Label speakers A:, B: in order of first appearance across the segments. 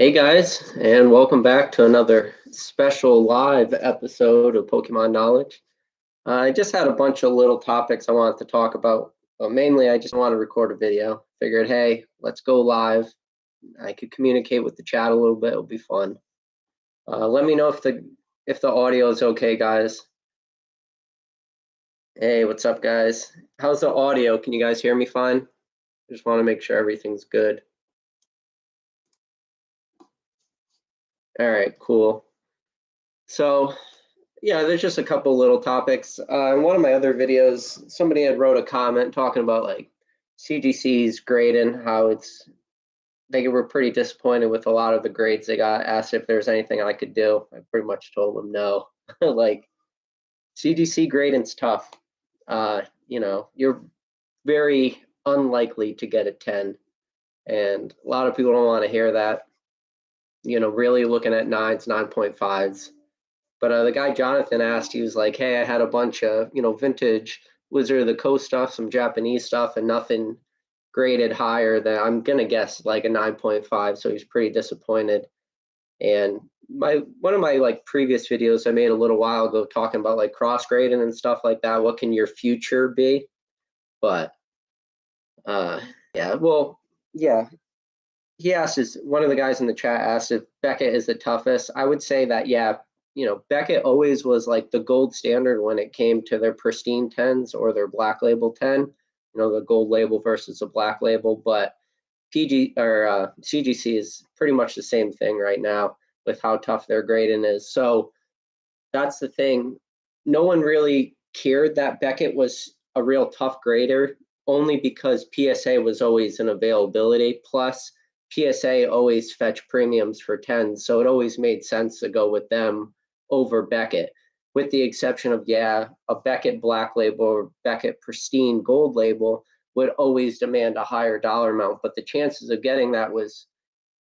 A: Hey guys, and welcome back to another special live episode of Pokemon Knowledge. I just had a bunch of little topics I wanted to talk about, but mainly I just want to record a video. Figured, hey, let's go live. I could communicate with the chat a little bit. It'll be fun. Let me know if the audio is okay, guys. Hey, what's up, guys? How's the audio? Can you guys hear me fine? Just want to make sure everything's good. All right, cool. So yeah, there's just a couple little topics. In one of my other videos, somebody had wrote a comment talking about like CGC's grading, how they were pretty disappointed with a lot of the grades they got. Asked if there's anything I could do. I pretty much told them no. Like CGC grading's tough. You're very unlikely to get a 10, and a lot of people don't want to hear that. Really looking at 9s, 9.5s. But the guy Jonathan asked, he was like, "Hey, I had a bunch of vintage Wizard of the Coast stuff, some Japanese stuff, and nothing graded higher than I'm gonna guess like a 9.5." So he's pretty disappointed. And one of my like previous videos I made a little while ago talking about like cross grading and stuff like that. What can your future be? But yeah, well, yeah. He asked, is one of the guys in the chat asked if Beckett is the toughest. I would say that, yeah, Beckett always was like the gold standard when it came to their pristine 10s or their black label 10, the gold label versus the black label. But CGC is pretty much the same thing right now with how tough their grading is. So that's the thing. No one really cared that Beckett was a real tough grader, only because PSA was always an availability. Plus, PSA always fetched premiums for 10s, so it always made sense to go with them over Beckett, with the exception of, yeah, a Beckett black label or Beckett pristine gold label would always demand a higher dollar amount, but the chances of getting that was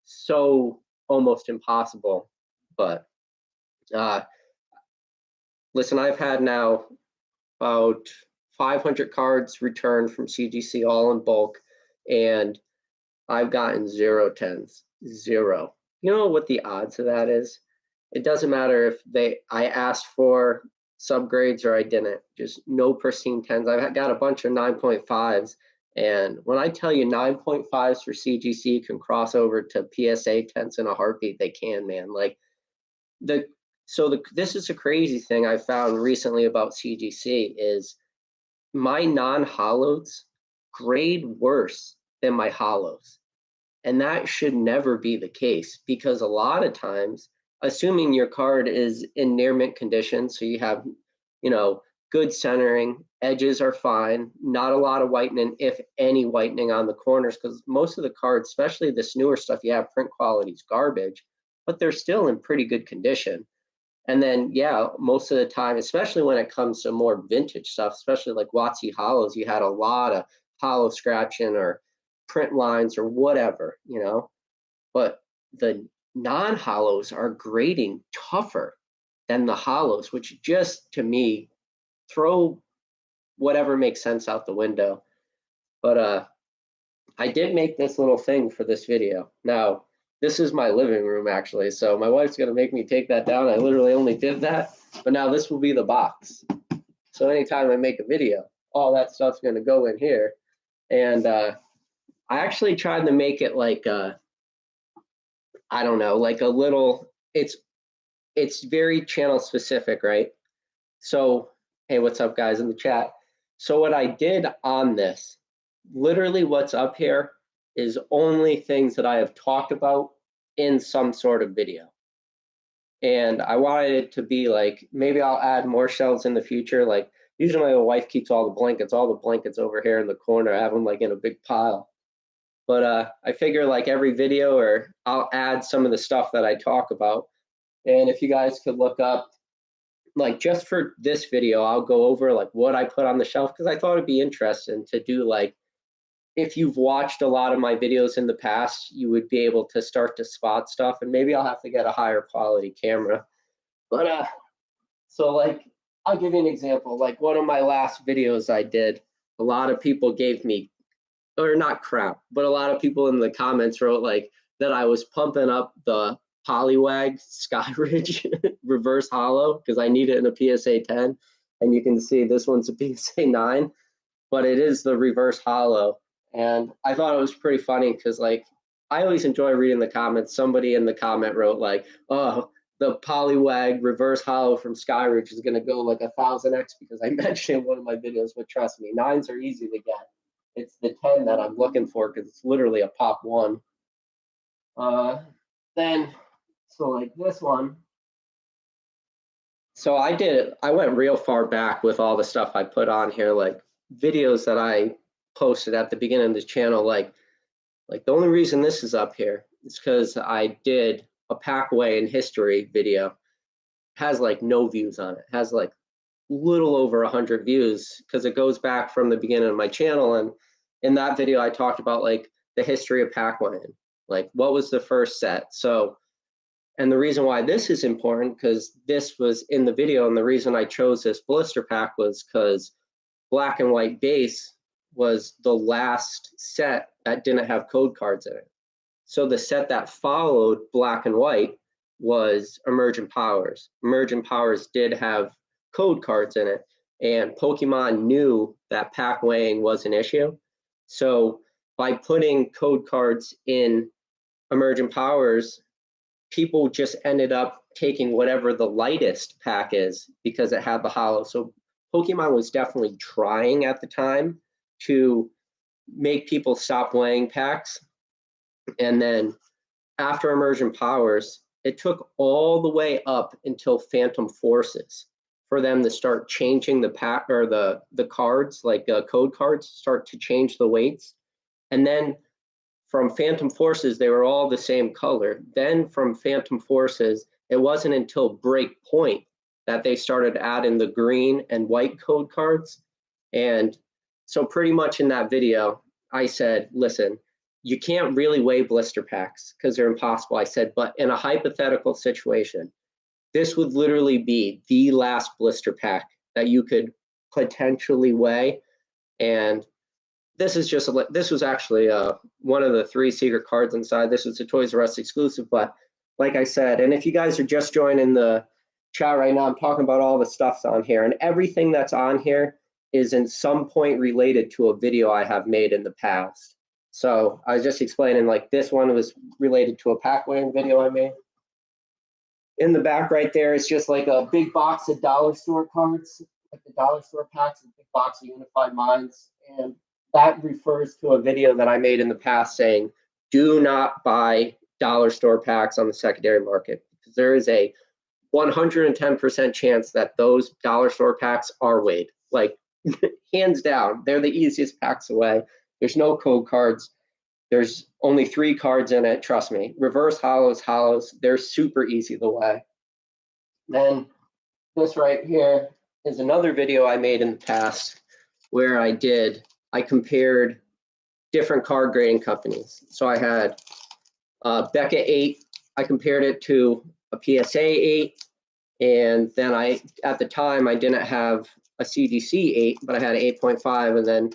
A: so almost impossible. But listen, I've had now about 500 cards returned from CGC all in bulk, and I've gotten 0 10s. Zero. You know what the odds of that is? It doesn't matter if I asked for subgrades or I didn't. Just no pristine 10s. I've got a bunch of 9.5s. And when I tell you 9.5s for CGC can cross over to PSA 10s in a heartbeat, they can, man. Like this is a crazy thing I found recently about CGC is my non-holos grade worse than my holos. And that should never be the case, because a lot of times, assuming your card is in near mint condition, so you have, good centering, edges are fine, not a lot of whitening, if any whitening on the corners, because most of the cards, especially this newer stuff, you have print quality is garbage, but they're still in pretty good condition. And then, yeah, most of the time, especially when it comes to more vintage stuff, especially like WotC holos, you had a lot of holo scratching or print lines or whatever, But the non-holos are grading tougher than the holos, which just to me throw whatever makes sense out the window. But I did make this little thing for this video. Now, this is my living room actually, so my wife's gonna make me take that down. I literally only did that, but now this will be the box. So anytime I make a video, all that stuff's gonna go in here. And I actually tried to make it like I don't know, like a little. It's very channel specific, right? So hey, what's up, guys in the chat? So what I did on this, literally what's up here is only things that I have talked about in some sort of video. And I wanted it to be like, maybe I'll add more shelves in the future. Like usually my wife keeps all the blankets over here in the corner. I have them like in a big pile. But I figure like every video, or I'll add some of the stuff that I talk about. And if you guys could look up, like just for this video, I'll go over like what I put on the shelf, because I thought it'd be interesting to do. Like if you've watched a lot of my videos in the past, you would be able to start to spot stuff, and maybe I'll have to get a higher quality camera. But so like I'll give you an example. Like one of my last videos I did, a lot of people gave me, or not crap, but a lot of people in the comments wrote like, that I was pumping up the Poliwag Skyridge reverse hollow because I need it in a PSA 10. And you can see this one's a PSA 9, but it is the reverse hollow. And I thought it was pretty funny because, like, I always enjoy reading the comments. Somebody in the comment wrote, like, oh, the Poliwag reverse hollow from Skyridge is going to go like 1000x because I mentioned in one of my videos, but trust me, 9s are easy to get. It's the 10 that I'm looking for because it's literally a pop 1. Then, so like this one. So I went real far back with all the stuff I put on here, like videos that I posted at the beginning of this channel. Like the only reason this is up here is because I did a pack weigh in history video. It has like no views on it. It has like little over 100 views because it goes back from the beginning of my channel. And in that video, I talked about like the history of pack weighing, like what was the first set. So, and the reason why this is important, because this was in the video, and the reason I chose this blister pack was because black and white base was the last set that didn't have code cards in it. So the set that followed black and white was Emergent Powers. Emergent Powers did have code cards in it, and Pokemon knew that pack weighing was an issue. So by putting code cards in Emergent Powers, people just ended up taking whatever the lightest pack is because it had the hollow. So Pokemon was definitely trying at the time to make people stop weighing packs. And then after Emergent Powers, it took all the way up until Phantom Forces for them to start changing the pack or the cards, like code cards, start to change the weights. And then from Phantom Forces, they were all the same color. Then from Phantom Forces, it wasn't until Breakpoint that they started adding the green and white code cards. And so pretty much in that video, I said, listen, you can't really weigh blister packs because they're impossible. I said, but in a hypothetical situation, this would literally be the last blister pack that you could potentially weigh. And this was actually one of the 3 secret cards inside. This was a Toys R Us exclusive, but like I said, and if you guys are just joining the chat right now, I'm talking about all the stuff's on here, and everything that's on here is in some point related to a video I have made in the past. So I was just explaining, like this one was related to a pack weighing video I made. In the back right there, it's just like a big box of dollar store cards, like the dollar store packs, a big box of Unified Minds, and that refers to a video that I made in the past saying, do not buy dollar store packs on the secondary market because there is a 110% chance that those dollar store packs are weighed. Like, hands down, they're the easiest packs away. There's no code cards. There's only 3 cards in it, trust me. Reverse hollows, they're super easy to weigh. Then this right here is another video I made in the past where I compared different card grading companies. So I had Beckett 8, I compared it to a PSA 8, and then at the time, I didn't have a CGC 8, but I had an 8.5, and then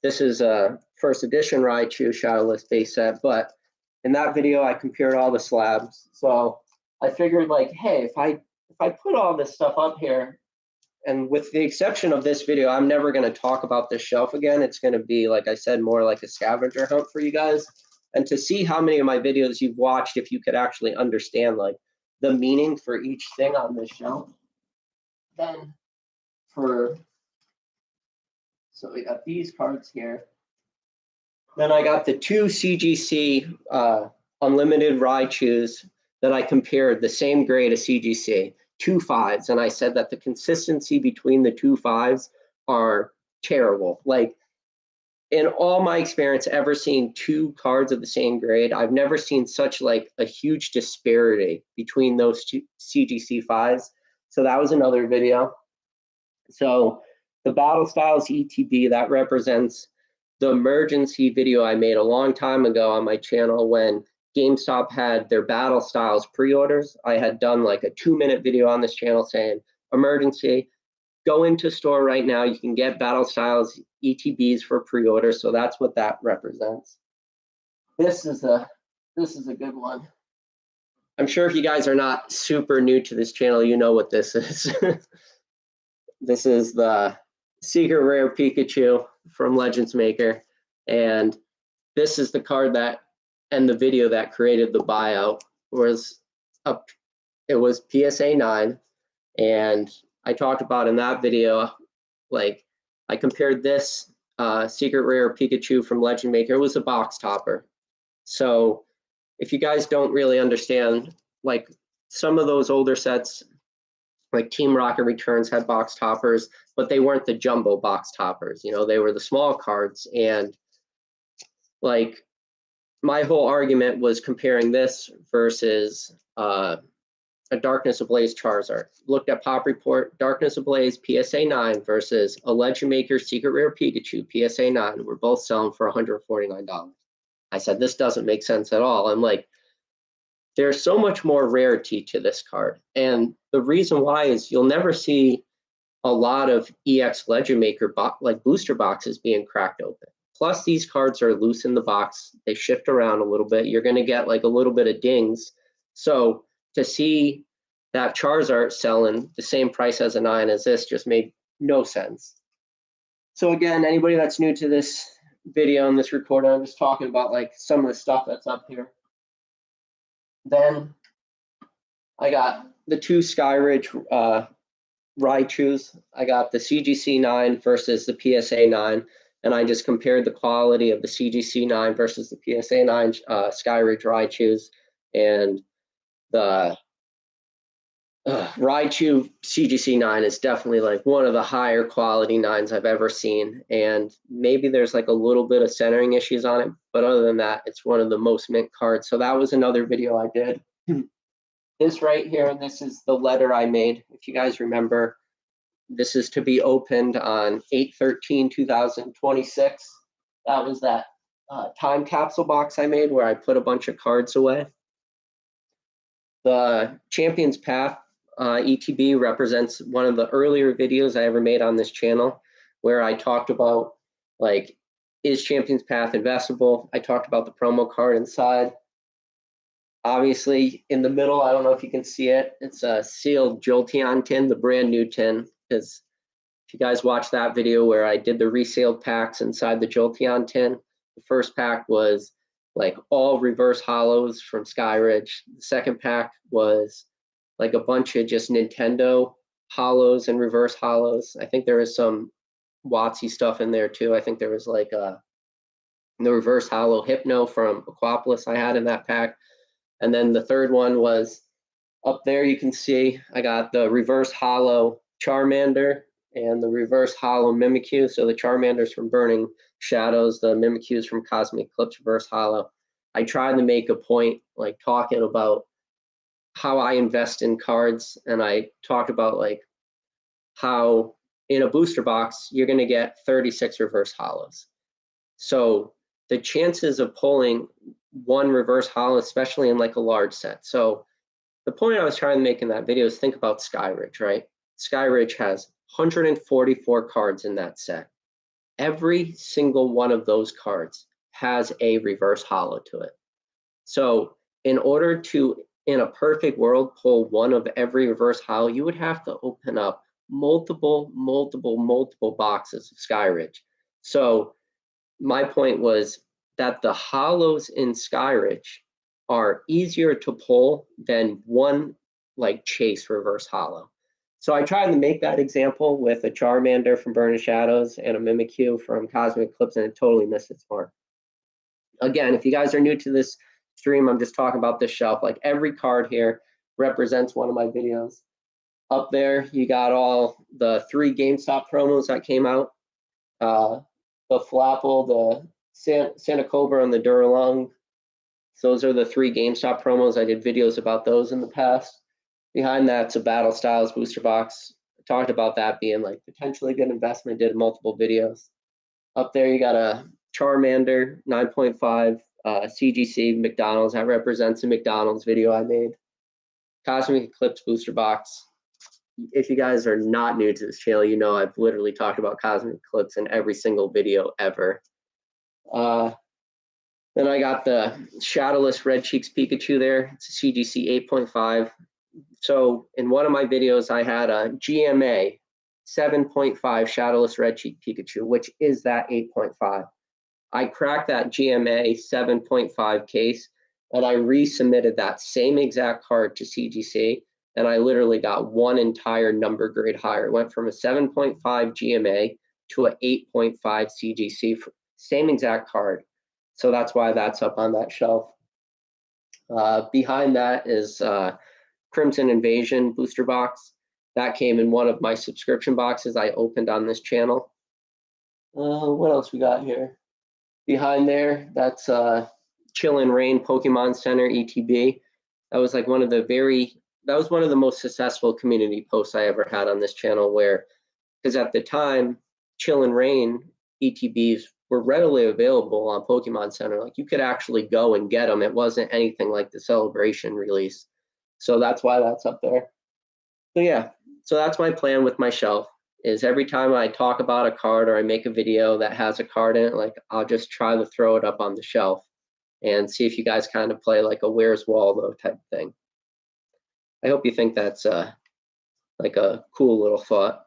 A: this is a first edition Raichu Shadowless base set, but in that video, I compared all the slabs. So I figured, like, hey, if I put all this stuff up here, and with the exception of this video, I'm never going to talk about this shelf again. It's going to be, like I said, more like a scavenger hunt for you guys. And to see how many of my videos you've watched, if you could actually understand, like, the meaning for each thing on this shelf. Then so we got these cards here. Then I got the 2 CGC Unlimited Raichus that I compared the same grade as CGC. 2 5s, and I said that the consistency between the 2 5s are terrible. Like, in all my experience ever seeing 2 cards of the same grade, I've never seen such like a huge disparity between those 2 CGC 5s. So that was another video. So the Battle Styles ETB, that represents the emergency video I made a long time ago on my channel when GameStop had their Battle Styles pre-orders. I had done like a 2-minute video on this channel saying, emergency, go into store right now. You can get Battle Styles ETBs for pre-order. So that's what that represents. This is this is a good one. I'm sure if you guys are not super new to this channel, you know what this is. This is the Secret Rare Pikachu from Legends Maker. And this is the card that, and the video that created the buyout was up. It was PSA 9. And I talked about in that video, like I compared this Secret Rare Pikachu from Legend Maker. It was a box topper. So if you guys don't really understand, like some of those older sets, like Team Rocket Returns had box toppers, but they weren't the jumbo box toppers. You know, they were the small cards. And like my whole argument was comparing this versus a Darkness Ablaze Charizard. Looked at Pop Report, Darkness Ablaze PSA 9 versus a Legend Maker Secret Rare Pikachu PSA 9. We're both selling for $149. I said, this doesn't make sense at all. I'm like, there's so much more rarity to this card. And the reason why is you'll never see a lot of EX Legend Maker like booster boxes being cracked open. Plus, these cards are loose in the box. They shift around a little bit. You're going to get like a little bit of dings. So to see that Charizard selling the same price as a 9 as this just made no sense. So again, anybody that's new to this video and this recording, I'm just talking about like some of the stuff that's up here. Then I got the two Skyridge Raichus. I got the CGC 9 versus the PSA 9, and I just compared the quality of the CGC 9 versus the PSA 9 Skyridge Raichus, and the Raichu CGC 9 is definitely like one of the higher quality 9s I've ever seen, and maybe there's like a little bit of centering issues on it, but other than that, it's one of the most mint cards. So that was another video I did. This right here, this is the letter I made. If you guys remember, this is to be opened on 8/13/2026. That was that time capsule box I made where I put a bunch of cards away. The Champions Path ETB represents one of the earlier videos I ever made on this channel, where I talked about, like, is Champions Path investable? I talked about the promo card inside. Obviously, in the middle, I don't know if you can see it, it's a sealed Jolteon tin, the brand new tin, because if you guys watched that video where I did the resealed packs inside the Jolteon tin, the first pack was like all reverse hollows from Skyridge. The second pack was like a bunch of just Nintendo hollows and reverse hollows. I think there was some WotC stuff in there too. I think there was like the reverse hollow Hypno from Aquapolis I had in that pack. And then the third one was up there, you can see I got the reverse hollow Charmander and the reverse hollow Mimikyu. So the Charmander's from Burning Shadows, the Mimikyu's from Cosmic Eclipse reverse hollow. I tried to make a point, like talking about how I invest in cards, and I talked about like how in a booster box you're going to get 36 reverse hollows. So the chances of pulling one reverse hollow, especially in like a large set. So the point I was trying to make in that video is think about Skyridge, right? Skyridge has 144 cards in that set. Every single one of those cards has a reverse hollow to it. So in order to, in a perfect world, pull one of every reverse hollow, you would have to open up multiple boxes of Skyridge. So my point was that the hollows in Skyridge are easier to pull than one like Chase reverse hollow. So I tried to make that example with a Charmander from Burning Shadows and a Mimikyu from Cosmic Eclipse, and it totally missed its mark. Again, if you guys are new to this stream, I'm just talking about this shelf. Like every card here represents one of my videos. Up there, you got all the 3 GameStop promos that came out. The Flapple, the Santa Cobra, and the Duralong. Those are the 3 GameStop promos. I did videos about those in the past. Behind that's a Battle Styles booster box. I talked about that being like potentially a good investment. Did multiple videos. Up there you got a Charmander 9.5 CGC McDonald's. That represents a McDonald's video I made. Cosmic Eclipse booster box. If you guys are not new to this channel, you know I've literally talked about Cosmic Eclipse in every single video ever. Then Then I got the Shadowless Red Cheeks Pikachu there. It's a CGC 8.5. So in one of my videos, I had a GMA 7.5 Shadowless Red Cheek Pikachu, which is that 8.5. I cracked that GMA 7.5 case, and I resubmitted that same exact card to CGC, and I literally got one entire number grade higher. It went from a 7.5 GMA to an 8.5 CGC, same exact card. So that's why that's up on that shelf. Behind that is Crimson Invasion booster box. That came in one of my subscription boxes I opened on this channel. What else we got here? Behind there, that's Chillin' Rain Pokemon Center ETB. That was like one of the most successful community posts I ever had on this channel, where, because at the time, Chillin' Rain ETBs were readily available on Pokemon Center. Like, you could actually go and get them. It wasn't anything like the Celebration release. So that's why that's up there. So yeah, so that's my plan with my shelf, is every time I talk about a card or I make a video that has a card in it, like, I'll just try to throw it up on the shelf and see if you guys kind of play like a Where's Waldo type thing. I hope you think that's like a cool little thought.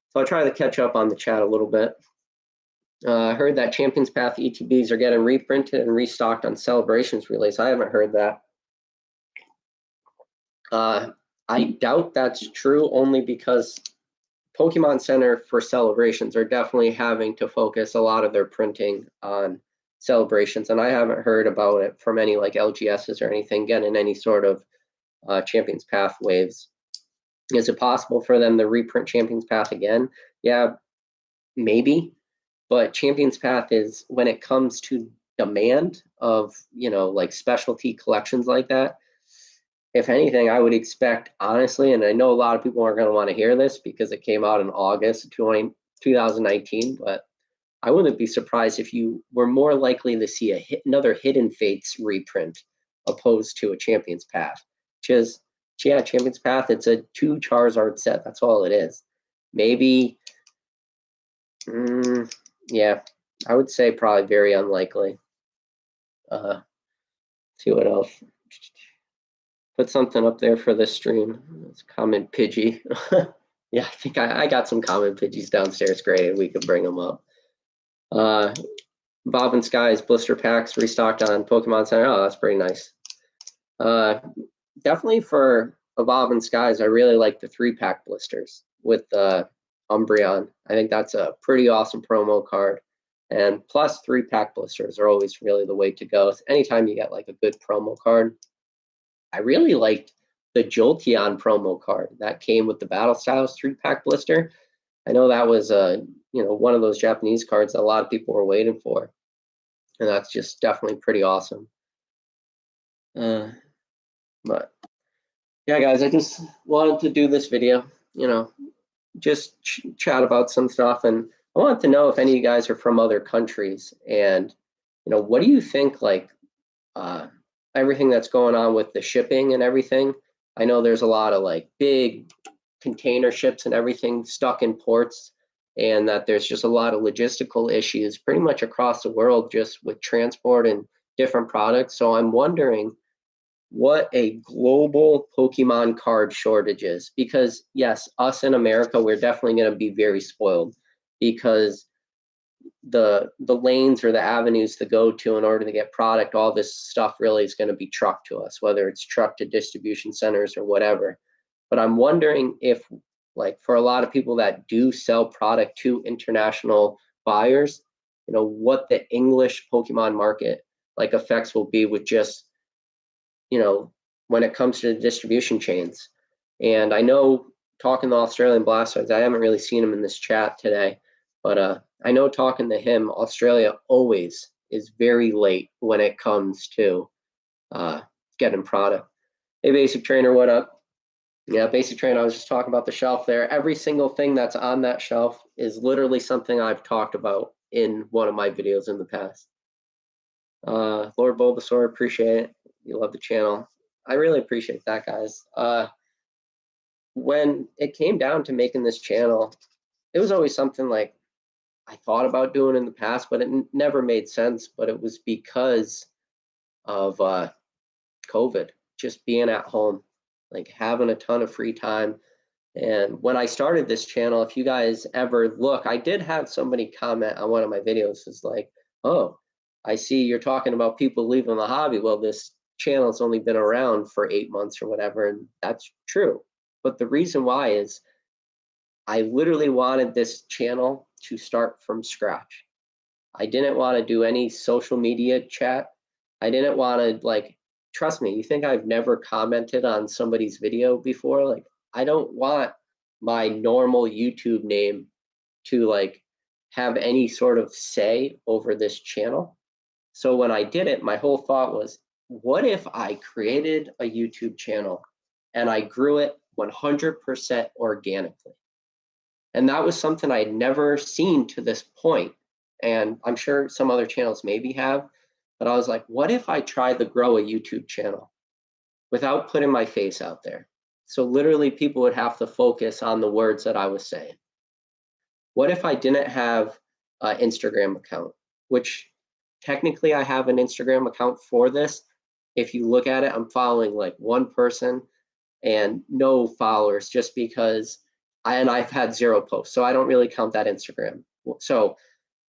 A: So I'll try to catch up on the chat a little bit. I heard that Champions Path ETBs are getting reprinted and restocked on Celebrations release. I haven't heard that. I doubt that's true, only because Pokemon Center for Celebrations are definitely having to focus a lot of their printing on Celebrations, and I haven't heard about it from any like LGSs or anything getting any sort of Champions Path waves. Is it possible for them to reprint Champions Path again? Yeah, maybe. But Champions Path is, when it comes to demand of, like specialty collections like that, if anything, I would expect, honestly, and I know a lot of people aren't going to want to hear this because it came out in August 2019, but I wouldn't be surprised if you were more likely to see another Hidden Fates reprint opposed to a Champions Path. Champions Path, it's a 2 Charizard set. That's all it is. Maybe, yeah, I would say probably very unlikely. See what else. Put something up there for this stream. It's Common Pidgey. Yeah, I think I got some Common Pidgeys downstairs. Great, we could bring them up. Bob and Sky's blister packs restocked on Pokemon Center. Oh, that's pretty nice. Definitely for Evolve and Skies, I really like the 3-pack blisters with Umbreon. I think that's a pretty awesome promo card. And plus 3-pack blisters are always really the way to go. Anytime you get like a good promo card. I really liked the Jolteon promo card that came with the Battle Styles 3-pack blister. I know that was one of those Japanese cards that a lot of people were waiting for. And that's just definitely pretty awesome. But yeah, guys, I just wanted to do this video, just chat about some stuff. And I wanted to know if any of you guys are from other countries, and, what do you think, like, everything that's going on with the shipping and everything. I know there's a lot of like big container ships and everything stuck in ports, and that there's just a lot of logistical issues pretty much across the world just with transport and different products. So I'm wondering what a global Pokemon card shortage is, because yes, us in America, we're definitely going to be very spoiled, because the lanes or the avenues to go to in order to get product, all this stuff really is going to be trucked to us, whether it's trucked to distribution centers or whatever. But I'm wondering if, like, for a lot of people that do sell product to international buyers, what the English Pokemon market like effects will be with just, when it comes to the distribution chains. And I know, talking to Australian Blastoise, I haven't really seen him in this chat today, but I know, talking to him, Australia always is very late when it comes to getting product. Hey, Basic Trainer, what up? Yeah, Basic Trainer, I was just talking about the shelf there. Every single thing that's on that shelf is literally something I've talked about in one of my videos in the past. Lord Bulbasaur, appreciate it. You love the channel. I really appreciate that, guys. When it came down to making this channel, it was always something like I thought about doing in the past, but it never made sense. But it was because of COVID, just being at home, like having a ton of free time. And when I started this channel, if you guys ever look, I did have somebody comment on one of my videos. It's like, oh, I see you're talking about people leaving the hobby. Well, this channel's only been around for 8 months or whatever, and that's true. But the reason why is I literally wanted this channel to start from scratch. I didn't want to do any social media chat. I didn't want to, like, trust me, you think I've never commented on somebody's video before? Like, I don't want my normal YouTube name to like have any sort of say over this channel. So when I did it, my whole thought was, what if I created a YouTube channel and I grew it 100% organically? And that was something I'd never seen to this point. And I'm sure some other channels maybe have, but I was like, what if I tried to grow a YouTube channel without putting my face out there? So literally people would have to focus on the words that I was saying. What if I didn't have an Instagram account, which technically I have an Instagram account for this. If you look at it, I'm following like one person and no followers just because I've had 0 posts. So I don't really count that Instagram. So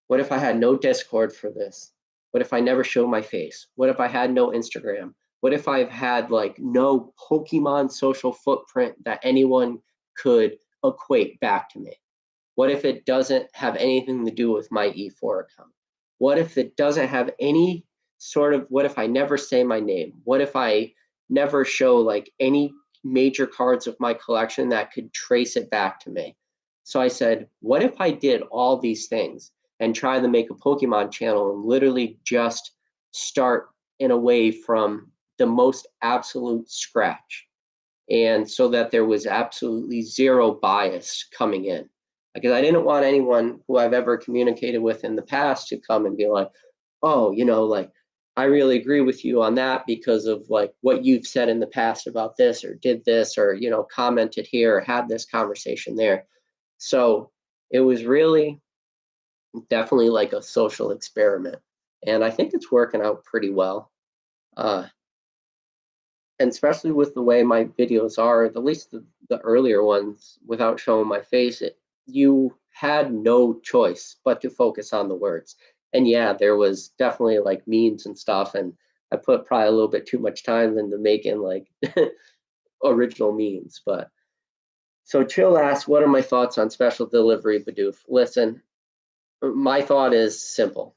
A: what if I had no Discord for this? What if I never showed my face? What if I had no Instagram? What if I've had like no Pokemon social footprint that anyone could equate back to me? What if it doesn't have anything to do with my E4 account? What if it doesn't have any sort of, what if I never say my name? What if I never show like any major cards of my collection that could trace it back to me? So I said, what if I did all these things and try to make a Pokemon channel and literally just start in a way from the most absolute scratch? And so that there was absolutely zero bias coming in, because I didn't want anyone who I've ever communicated with in the past to come and be like, oh, like, I really agree with you on that because of like what you've said in the past about this or did this or, commented here or had this conversation there. So it was really definitely like a social experiment. And I think it's working out pretty well. And especially with the way my videos are, at least the earlier ones, without showing my face, you had no choice but to focus on the words. And yeah, there was definitely like memes and stuff, and I put probably a little bit too much time into making like original memes. But so Chill asks, what are my thoughts on special delivery Bidoof? Listen, my thought is simple.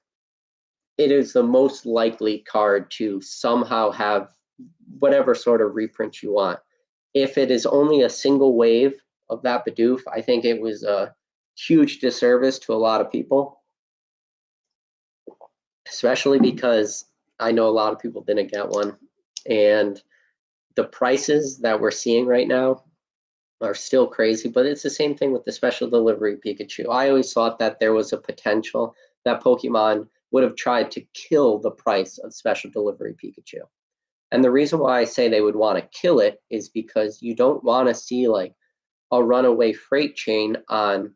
A: It is the most likely card to somehow have whatever sort of reprint you want. If it is only a single wave of that Bidoof, I think it was a huge disservice to a lot of people, especially because I know a lot of people didn't get one. And the prices that we're seeing right now are still crazy, but it's the same thing with the special delivery Pikachu. I always thought that there was a potential that Pokemon would have tried to kill the price of special delivery Pikachu. And the reason why I say they would want to kill it is because you don't want to see like a runaway freight chain on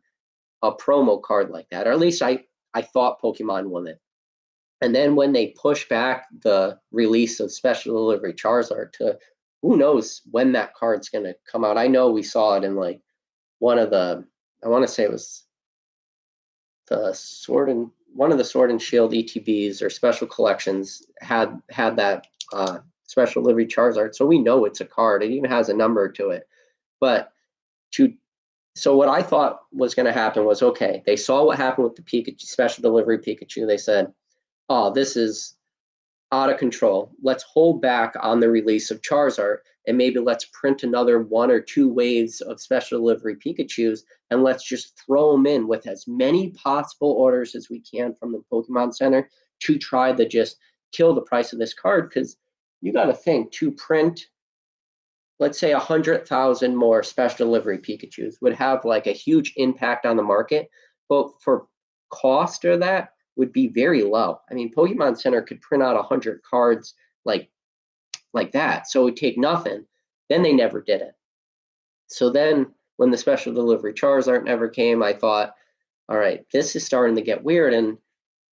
A: a promo card like that. Or at least I thought Pokemon wanted. And then when they push back the release of special delivery Charizard to who knows when that card's going to come out. I know we saw it in like one of the, I want to say it was one of the Sword and Shield ETBs or special collections had that special delivery Charizard. So we know it's a card. It even has a number to it. But so what I thought was going to happen was, okay, they saw what happened with the Pikachu special delivery Pikachu. They said, oh, this is out of control. Let's hold back on the release of Charizard and maybe let's print another 1 or 2 waves of special delivery Pikachus and let's just throw them in with as many possible orders as we can from the Pokemon Center to try to just kill the price of this card. Because you got to think, to print, let's say 100,000 more special delivery Pikachus would have like a huge impact on the market, but for cost of that would be very low. I mean, Pokemon Center could print out 100 cards like that, so it would take nothing. Then they never did it. So then when the special delivery Charizard never came, I thought, all right, this is starting to get weird. And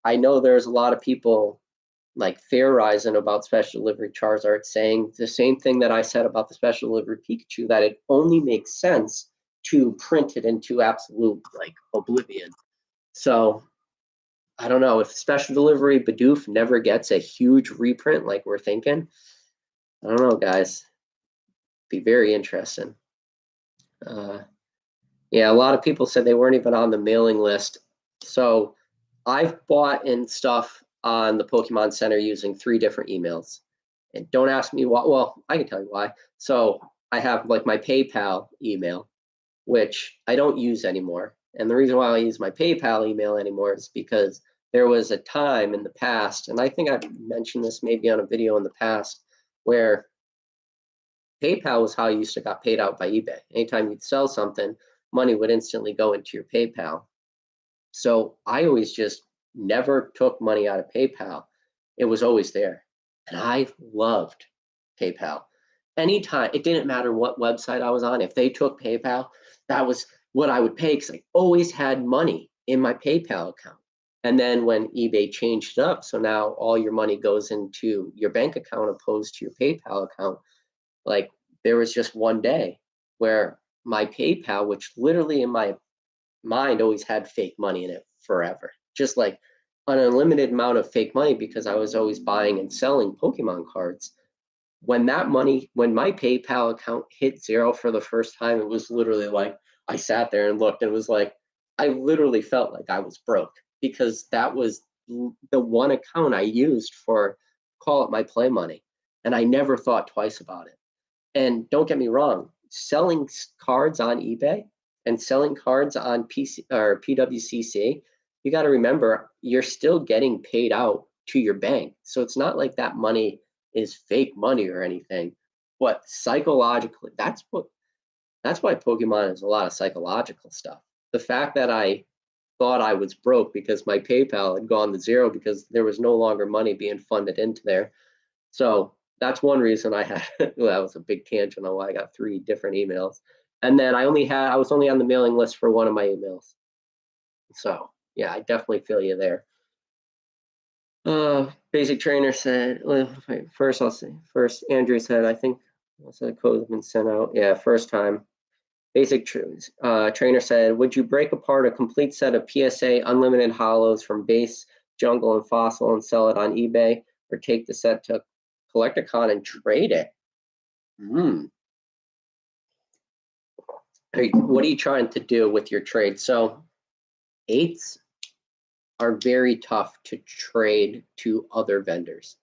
A: I know there's a lot of people like theorizing about special delivery Charizard, saying the same thing that I said about the special delivery Pikachu, that it only makes sense to print it into absolute like oblivion. So I don't know if special delivery Bidoof never gets a huge reprint like we're thinking. I don't know, guys. Be very interesting. Yeah, a lot of people said they weren't even on the mailing list. So I've bought in stuff on the Pokemon Center using 3 different emails. And don't ask me why. Well, I can tell you why. So I have like my PayPal email, which I don't use anymore. And the reason why I use my PayPal email anymore is because there was a time in the past, and I think I've mentioned this maybe on a video in the past, where PayPal was how you used to got paid out by eBay. Anytime you'd sell something, money would instantly go into your PayPal. So I always just never took money out of PayPal. It was always there. And I loved PayPal. Anytime, it didn't matter what website I was on, if they took PayPal, that was what I would pay because I always had money in my PayPal account. And then when eBay changed it up, so now all your money goes into your bank account opposed to your PayPal account, like there was just one day where my PayPal, which literally in my mind always had fake money in it forever, just like an unlimited amount of fake money because I was always buying and selling Pokemon cards. When my PayPal account hit zero for the first time, it was literally like I sat there and looked and it was like I literally felt like I was broke because that was the one account I used for, call it, my play money. And I never thought twice about it. And don't get me wrong, selling cards on eBay and selling cards on PC or PWCC, you got to remember you're still getting paid out to your bank. So it's not like that money is fake money or anything. But psychologically, that's why Pokemon is a lot of psychological stuff. The fact that I thought I was broke because my PayPal had gone to zero because there was no longer money being funded into there. So that's one reason I had, well, that was a big tangent on why I got 3 different emails. And then I was only on the mailing list for one of my emails. So yeah, I definitely feel you there. Basic Trainer said, well, first Andrew said, I think the code has been sent out. Yeah, first time. Basic Trainer said, would you break apart a complete set of PSA unlimited hollows from base, jungle, and fossil and sell it on eBay, or take the set to Collecticon and trade it? What are you trying to do with your trade? So 8s are very tough to trade to other vendors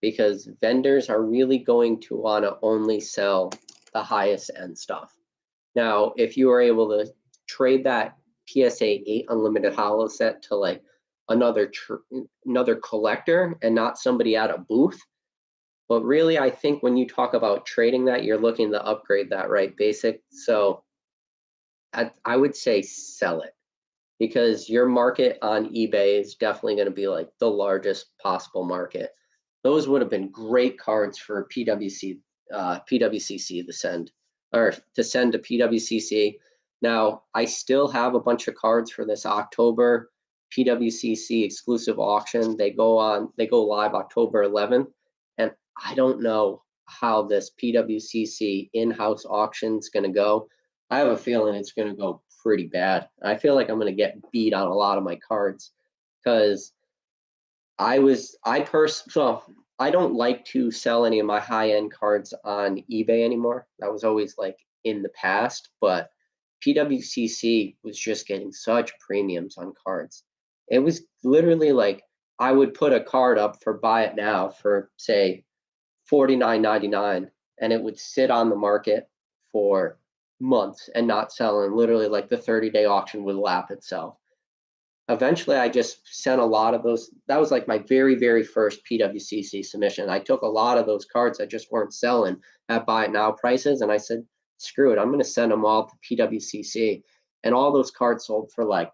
A: because vendors are really going to want to only sell the highest end stuff. Now, if you are able to trade that PSA 8 unlimited hollow set to like another collector and not somebody at a booth, but really I think when you talk about trading that, you're looking to upgrade that, right? Basic. So I would say sell it because your market on eBay is definitely going to be like the largest possible market. Those would have been great cards for PWCC to send to PWCC. Now, I still have a bunch of cards for this October PWCC exclusive auction. They go live October 11th, and I don't know how this PWCC in-house auction is going to go. I have a feeling it's going to go pretty bad. I feel like I'm going to get beat on a lot of my cards because I don't like to sell any of my high-end cards on eBay anymore. That was always like in the past, but PWCC was just getting such premiums on cards. It was literally like I would put a card up for buy it now for say $49.99 and it would sit on the market for months and not sell, and literally like the 30-day auction would lap itself. Eventually I just sent a lot of those. That was like my very, very first PWCC submission. I took a lot of those cards that just weren't selling at buy it now prices, and I said, screw it, I'm going to send them all to PWCC. And all those cards sold for like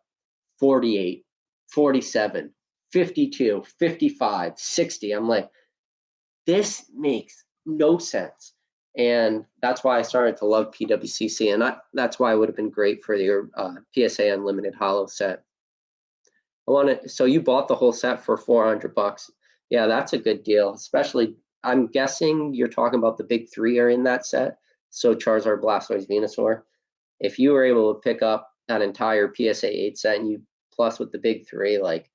A: 48, 47, 52, 55, 60. I'm like, this makes no sense. And that's why I started to love PWCC. And that's why it would have been great for your PSA Unlimited Hollow set. So you bought the whole set for $400. Yeah, that's a good deal, especially I'm guessing you're talking about the big three are in that set. So Charizard, Blastoise, Venusaur. If you were able to pick up that entire PSA 8 set and you plus with the big three, like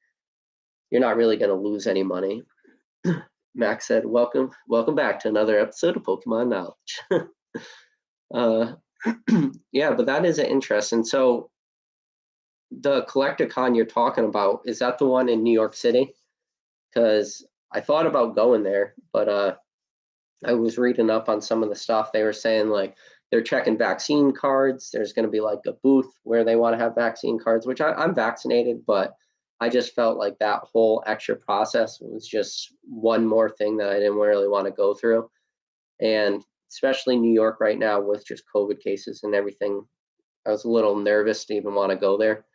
A: you're not really going to lose any money. Max said, welcome back to another episode of Pokemon Knowledge. Yeah, but that is an interest. And so the Collecticon you're talking about, is that the one in New York City? Because I thought about going there, but I was reading up on some of the stuff. They were saying like they're checking vaccine cards. There's going to be like a booth where they want to have vaccine cards, which I'm vaccinated, but I just felt like that whole extra process was just one more thing that I didn't really want to go through. And especially New York right now with just COVID cases and everything, I was a little nervous to even want to go there.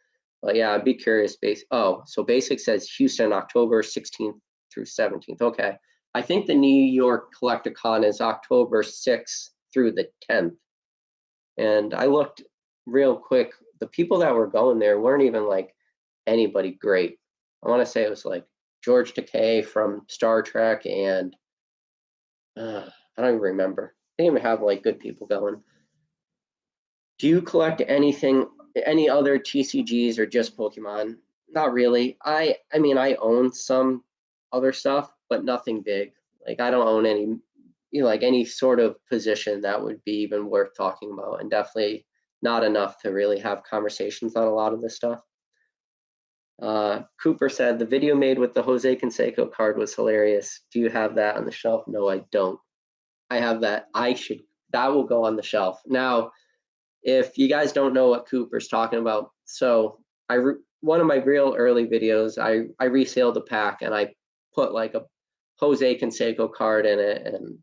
A: But yeah, I'd be curious. So Basic says Houston, October 16th through 17th. Okay. I think the New York Collecticon is October 6th through the 10th. And I looked real quick. The people that were going there weren't even like anybody great. I want to say it was like George Takei from Star Trek and I don't even remember. They didn't even have like good people going. Do you collect anything, any other TCGs or just Pokemon? Not really. I mean, I own some other stuff, but nothing big. Like I don't own any, like any sort of position that would be even worth talking about, and definitely not enough to really have conversations on a lot of this stuff. Cooper said the video made with the Jose Canseco card was hilarious. Do you have that on the shelf? No, I don't. I have that. That will go on the shelf. Now, if you guys don't know what Cooper's talking about, so one of my real early videos, I resaled a pack and I put like a Jose Canseco card in it and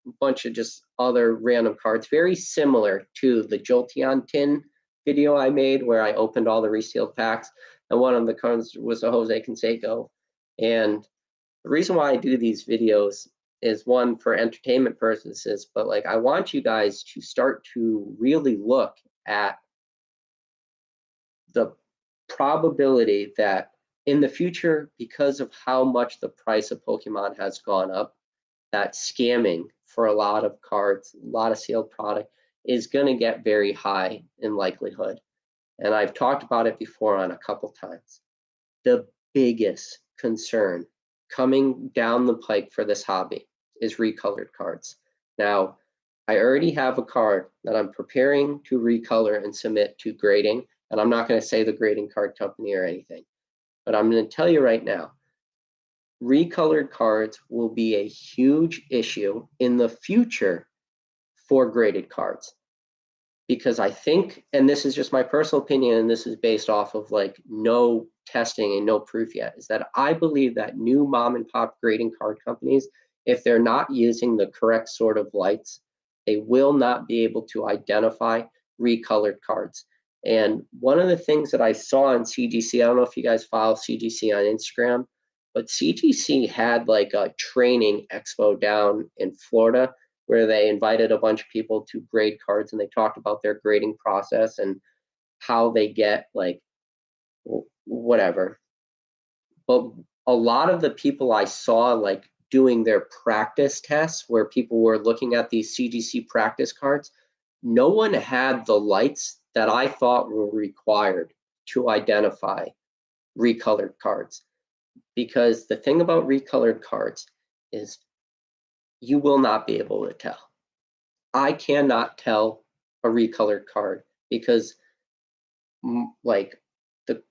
A: a bunch of just other random cards, very similar to the Jolteon tin video I made where I opened all the resealed packs. And one of the cards was a Jose Canseco. And the reason why I do these videos is one for entertainment purposes, but like I want you guys to start to really look at the probability that in the future, because of how much the price of Pokemon has gone up, that scamming for a lot of cards, a lot of sealed product is going to get very high in likelihood. And I've talked about it before on a couple times. The biggest concern coming down the pike for this hobby is recolored cards. Now, I already have a card that I'm preparing to recolor and submit to grading, and I'm not going to say the grading card company or anything, but I'm going to tell you right now, recolored cards will be a huge issue in the future for graded cards. Because I think, and this is just my personal opinion, and this is based off of like no testing and no proof yet, is that I believe that new mom and pop grading card companies, if they're not using the correct sort of lights, they will not be able to identify recolored cards. And one of the things that I saw on CGC, I don't know if you guys follow CGC on Instagram, but CGC had like a training expo down in Florida where they invited a bunch of people to grade cards and they talked about their grading process and how they get like whatever. But a lot of the people I saw like doing their practice tests where people were looking at these CGC practice cards, no one had the lights that I thought were required to identify recolored cards. Because the thing about recolored cards is you will not be able to tell. I cannot tell a recolored card because like the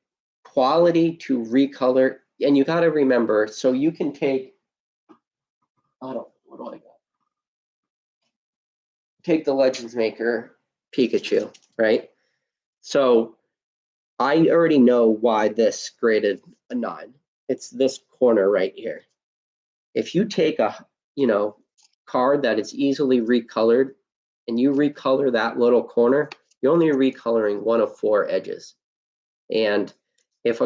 A: quality to recolor, and you got to remember, so you can take, what do I got? Take the Legends Maker Pikachu, right? So I already know why this graded a 9. It's this corner right here. If you take a, card that is easily recolored and you recolor that little corner, you're only recoloring one of 4 edges. And if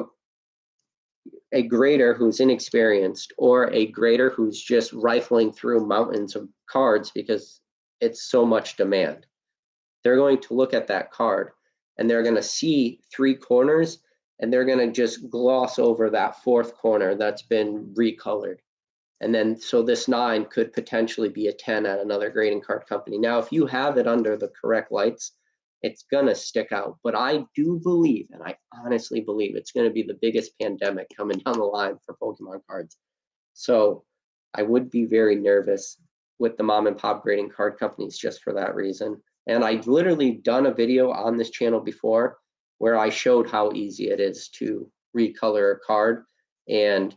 A: a grader who's inexperienced or a grader who's just rifling through mountains of cards because it's so much demand, they're going to look at that card and they're going to see 3 corners and they're going to just gloss over that 4th corner that's been recolored. And then, so this 9 could potentially be a 10 at another grading card company. Now, if you have it under the correct lights, it's gonna stick out. But I do believe, and I honestly believe, it's gonna be the biggest pandemic coming down the line for Pokemon cards. So I would be very nervous with the mom and pop grading card companies just for that reason. And I've literally done a video on this channel before where I showed how easy it is to recolor a card. And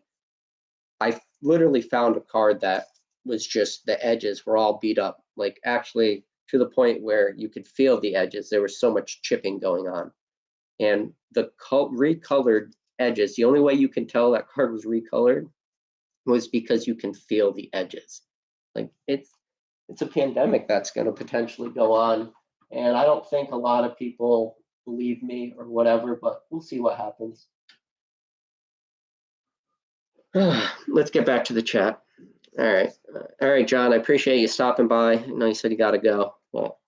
A: I literally found a card that was just, the edges were all beat up, like actually to the point where you could feel the edges. There was so much chipping going on. And the recolored edges, the only way you can tell that card was recolored was because you can feel the edges. Like it's a pandemic that's going to potentially go on, and I don't think a lot of people believe me or whatever, but we'll see what happens. Let's get back to the chat. All right, John, I appreciate you stopping by. I know you said you got to go. Well,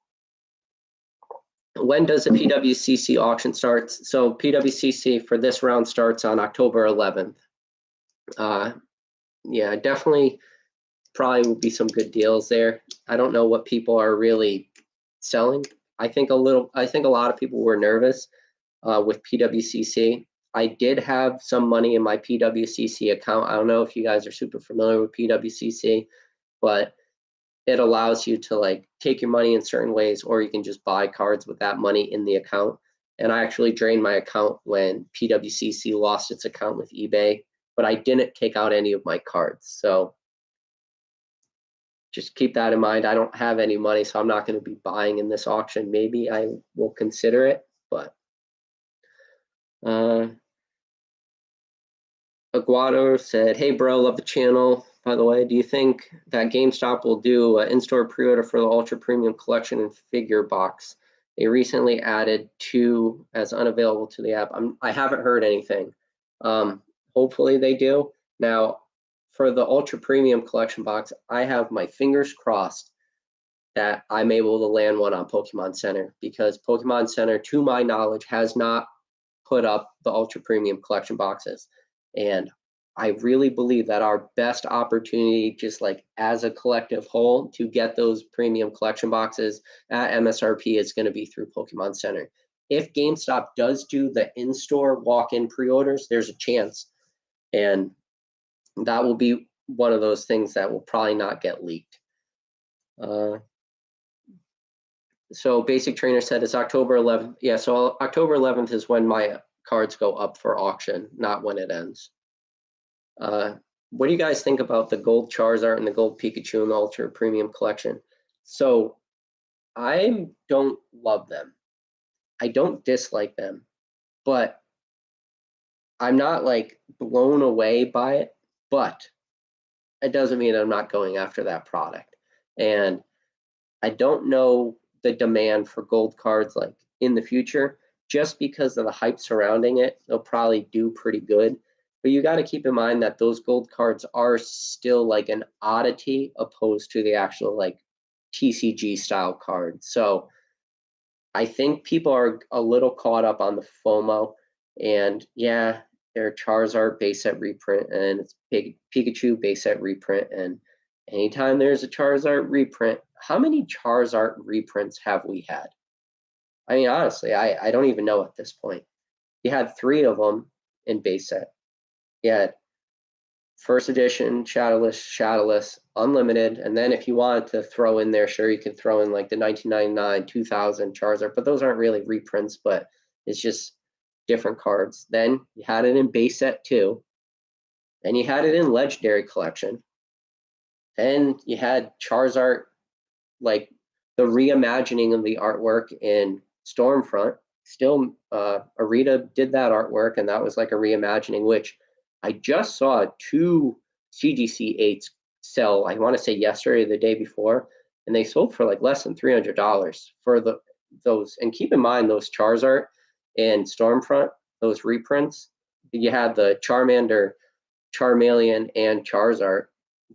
A: when does the PWCC auction start? So PWCC for this round starts on October 11th. Yeah, definitely probably will be some good deals there. I don't know what people are really selling. I think a lot of people were nervous with PWCC. I did have some money in my PWCC account. I don't know if you guys are super familiar with PWCC, but it allows you to like take your money in certain ways, or you can just buy cards with that money in the account. And I actually drained my account when PWCC lost its account with eBay, but I didn't take out any of my cards. So just keep that in mind. I don't have any money, so I'm not going to be buying in this auction. Maybe I will consider it, but Aguado said, "Hey bro, love the channel. By the way, do you think that GameStop will do an in-store pre-order for the Ultra Premium Collection and figure box? They recently added 2 as unavailable to the app. I haven't heard anything. Hopefully they do. Now, for the Ultra Premium Collection box, I have my fingers crossed that I'm able to land one on Pokemon Center, because Pokemon Center, to my knowledge, has not put up the Ultra Premium Collection boxes. And I really believe that our best opportunity, just like as a collective whole, to get those premium collection boxes at MSRP is going to be through Pokemon Center. If GameStop does do the in-store walk-in pre-orders, there's a chance. And that will be one of those things that will probably not get leaked. So Basic Trainer said it's October 11th. Yeah, so October 11th is when my cards go up for auction, not when it ends. What do you guys think about the gold Charizard and the gold Pikachu in the Ultra Premium Collection? So I don't love them. I don't dislike them, but I'm not like blown away by it, but it doesn't mean I'm not going after that product. And I don't know the demand for gold cards like in the future. Just because of the hype surrounding it, they'll probably do pretty good. But you got to keep in mind that those gold cards are still like an oddity opposed to the actual like TCG style card. So I think people are a little caught up on the FOMO. And yeah, their Charizard base set reprint and it's Pikachu base set reprint. And anytime there's a Charizard reprint, how many Charizard reprints have we had? I mean, honestly, I don't even know at this point. You had 3 of them in base set. You had first edition, shadowless, unlimited, and then if you wanted to throw in there, sure, you could throw in like the 1999, 2000 Charizard, but those aren't really reprints, but it's just different cards. Then you had it in base set 2. Then you had it in Legendary Collection. Then you had Charizard, like the reimagining of the artwork in Stormfront. Still, Arita did that artwork, and that was like a reimagining, which I just saw 2 CGC 8s sell, I want to say yesterday or the day before, and they sold for like less than $300 for those. And keep in mind, those Charizard and Stormfront, those reprints, you had the Charmander, Charmeleon, and Charizard.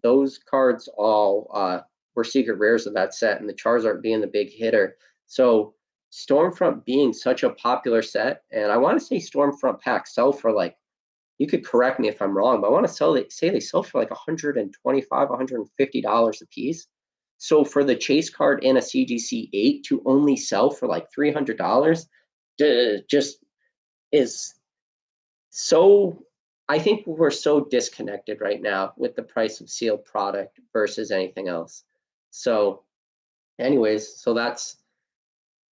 A: Those cards all were secret rares of that set, and the Charizard being the big hitter. So Stormfront being such a popular set, and I want to say Stormfront packs sell for like, you could correct me if I'm wrong, but I want to say they sell for like $125, $150 a piece. So for the chase card and a CGC 8 to only sell for like $300 just is so, I think we're so disconnected right now with the price of sealed product versus anything else. So anyways, so that's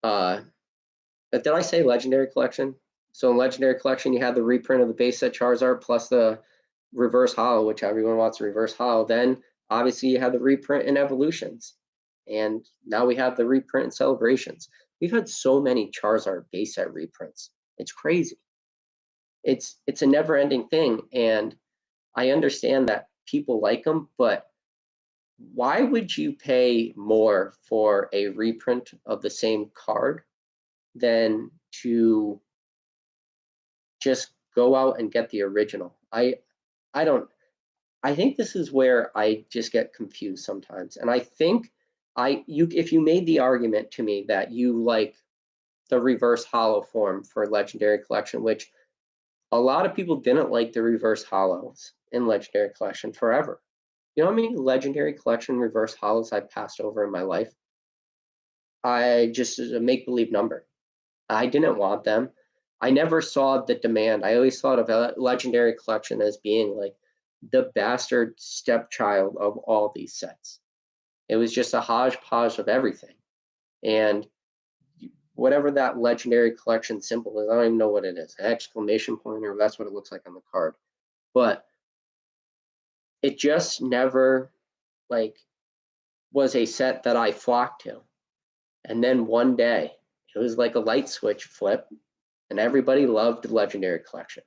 A: did I say Legendary Collection? So in Legendary Collection, you have the reprint of the base set Charizard plus the reverse holo, which everyone wants a reverse holo. Then obviously you have the reprint in Evolutions. And now we have the reprint in Celebrations. We've had so many Charizard base set reprints. It's crazy. It's a never-ending thing. And I understand that people like them, but why would you pay more for a reprint of the same card than to just go out and get the original? I think this is where I just get confused sometimes. And I think if you made the argument to me that you like the reverse holo form for Legendary Collection, which a lot of people didn't like the reverse holos in Legendary Collection forever. You know how many Legendary Collection reverse holos I've passed over in my life? I just a make-believe number. I didn't want them. I never saw the demand. I always thought of a Legendary Collection as being like the bastard stepchild of all these sets. It was just a hodgepodge of everything. And whatever that Legendary Collection symbol is, I don't even know what it is, an exclamation point, or that's what it looks like on the card. But it just never like was a set that I flocked to. And then one day, it was like a light switch flip, and everybody loved the Legendary Collection.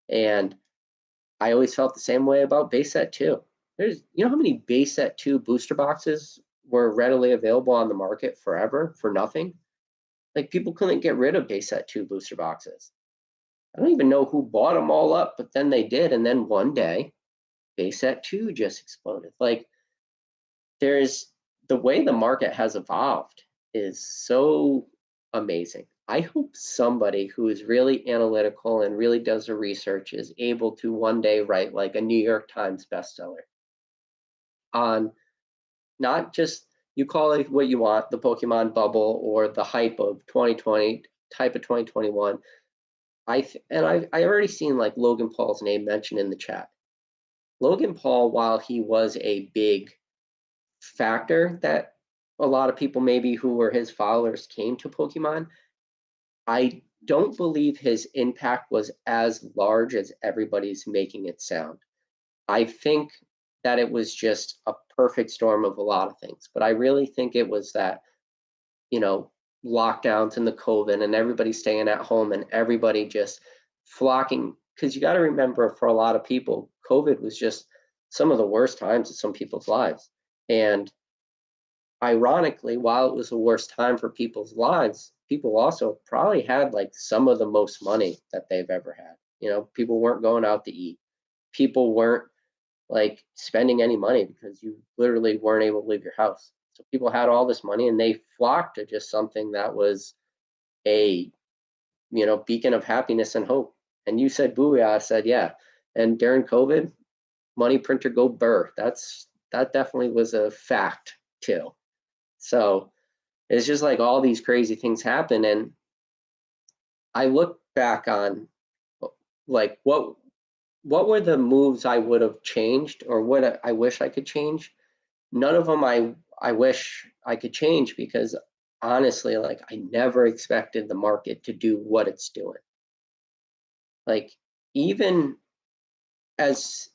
A: And I always felt the same way about base set 2. You know how many base set 2 booster boxes were readily available on the market forever for nothing? Like, people couldn't get rid of base set 2 booster boxes. I don't even know who bought them all up, but then they did. And then one day, base set 2 just exploded. Like, there's the way the market has evolved is so amazing. I hope somebody who is really analytical and really does the research is able to one day write like a New York Times bestseller on not just, you call it what you want, the Pokemon bubble or the hype of 2020, type of 2021. I already seen like Logan Paul's name mentioned in the chat. Logan Paul, while he was a big factor that a lot of people maybe who were his followers came to Pokemon, I don't believe his impact was as large as everybody's making it sound. I think that it was just a perfect storm of a lot of things, but I really think it was that, you know, lockdowns and the COVID and everybody staying at home and everybody just flocking, because you got to remember, for a lot of people, COVID was just some of the worst times of some people's lives. And ironically, while it was the worst time for people's lives, people also probably had like some of the most money that they've ever had. You know, people weren't going out to eat. People weren't like spending any money because you literally weren't able to leave your house. So people had all this money and they flocked to just something that was a, you know, beacon of happiness and hope. And you said booyah, I said yeah. And during COVID, money printer go burr. That definitely was a fact too. So it's just like all these crazy things happen. And I look back on like what were the moves I would have changed or what I wish I could change. None of them I wish I could change, because honestly, like, I never expected the market to do what it's doing. Like, even as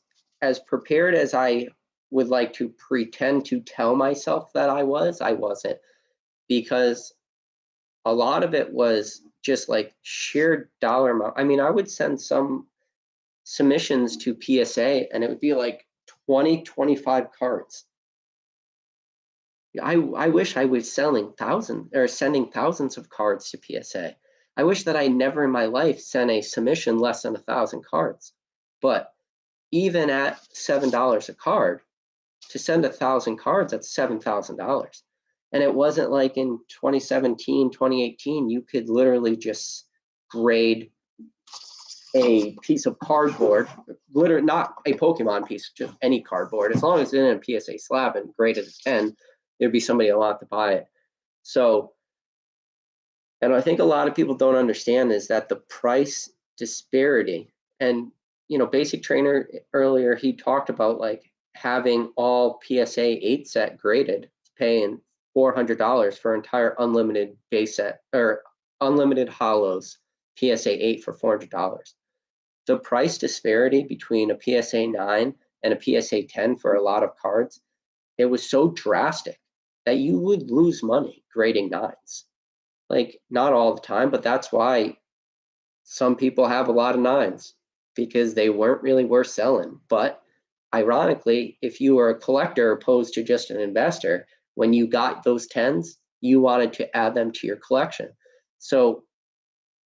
A: prepared as I would like to pretend to tell myself that I wasn't, because a lot of it was just like sheer dollar amount. I mean, I would send some submissions to PSA and it would be like 20, 25 cards. I wish I was sending thousands of cards to PSA. I wish that I never in my life sent a submission less than 1,000 cards. But even at $7 a card, to send 1,000 cards, that's $7,000. And it wasn't like in 2017, 2018, you could literally just grade a piece of cardboard, literally not a Pokemon piece, just any cardboard, as long as it's in a PSA slab and graded a 10, there'd be somebody a lot to buy it. So, and I think a lot of people don't understand is that the price disparity, and Basic Trainer earlier, he talked about like having all PSA 8 set graded, paying $400 for entire unlimited base set or unlimited holos PSA 8 for $400. The price disparity between a PSA 9 and a PSA 10 for a lot of cards, it was so drastic that you would lose money grading 9s. Like, not all the time, but that's why some people have a lot of 9s, because they weren't really worth selling. But ironically, if you were a collector opposed to just an investor, when you got those 10s, you wanted to add them to your collection. So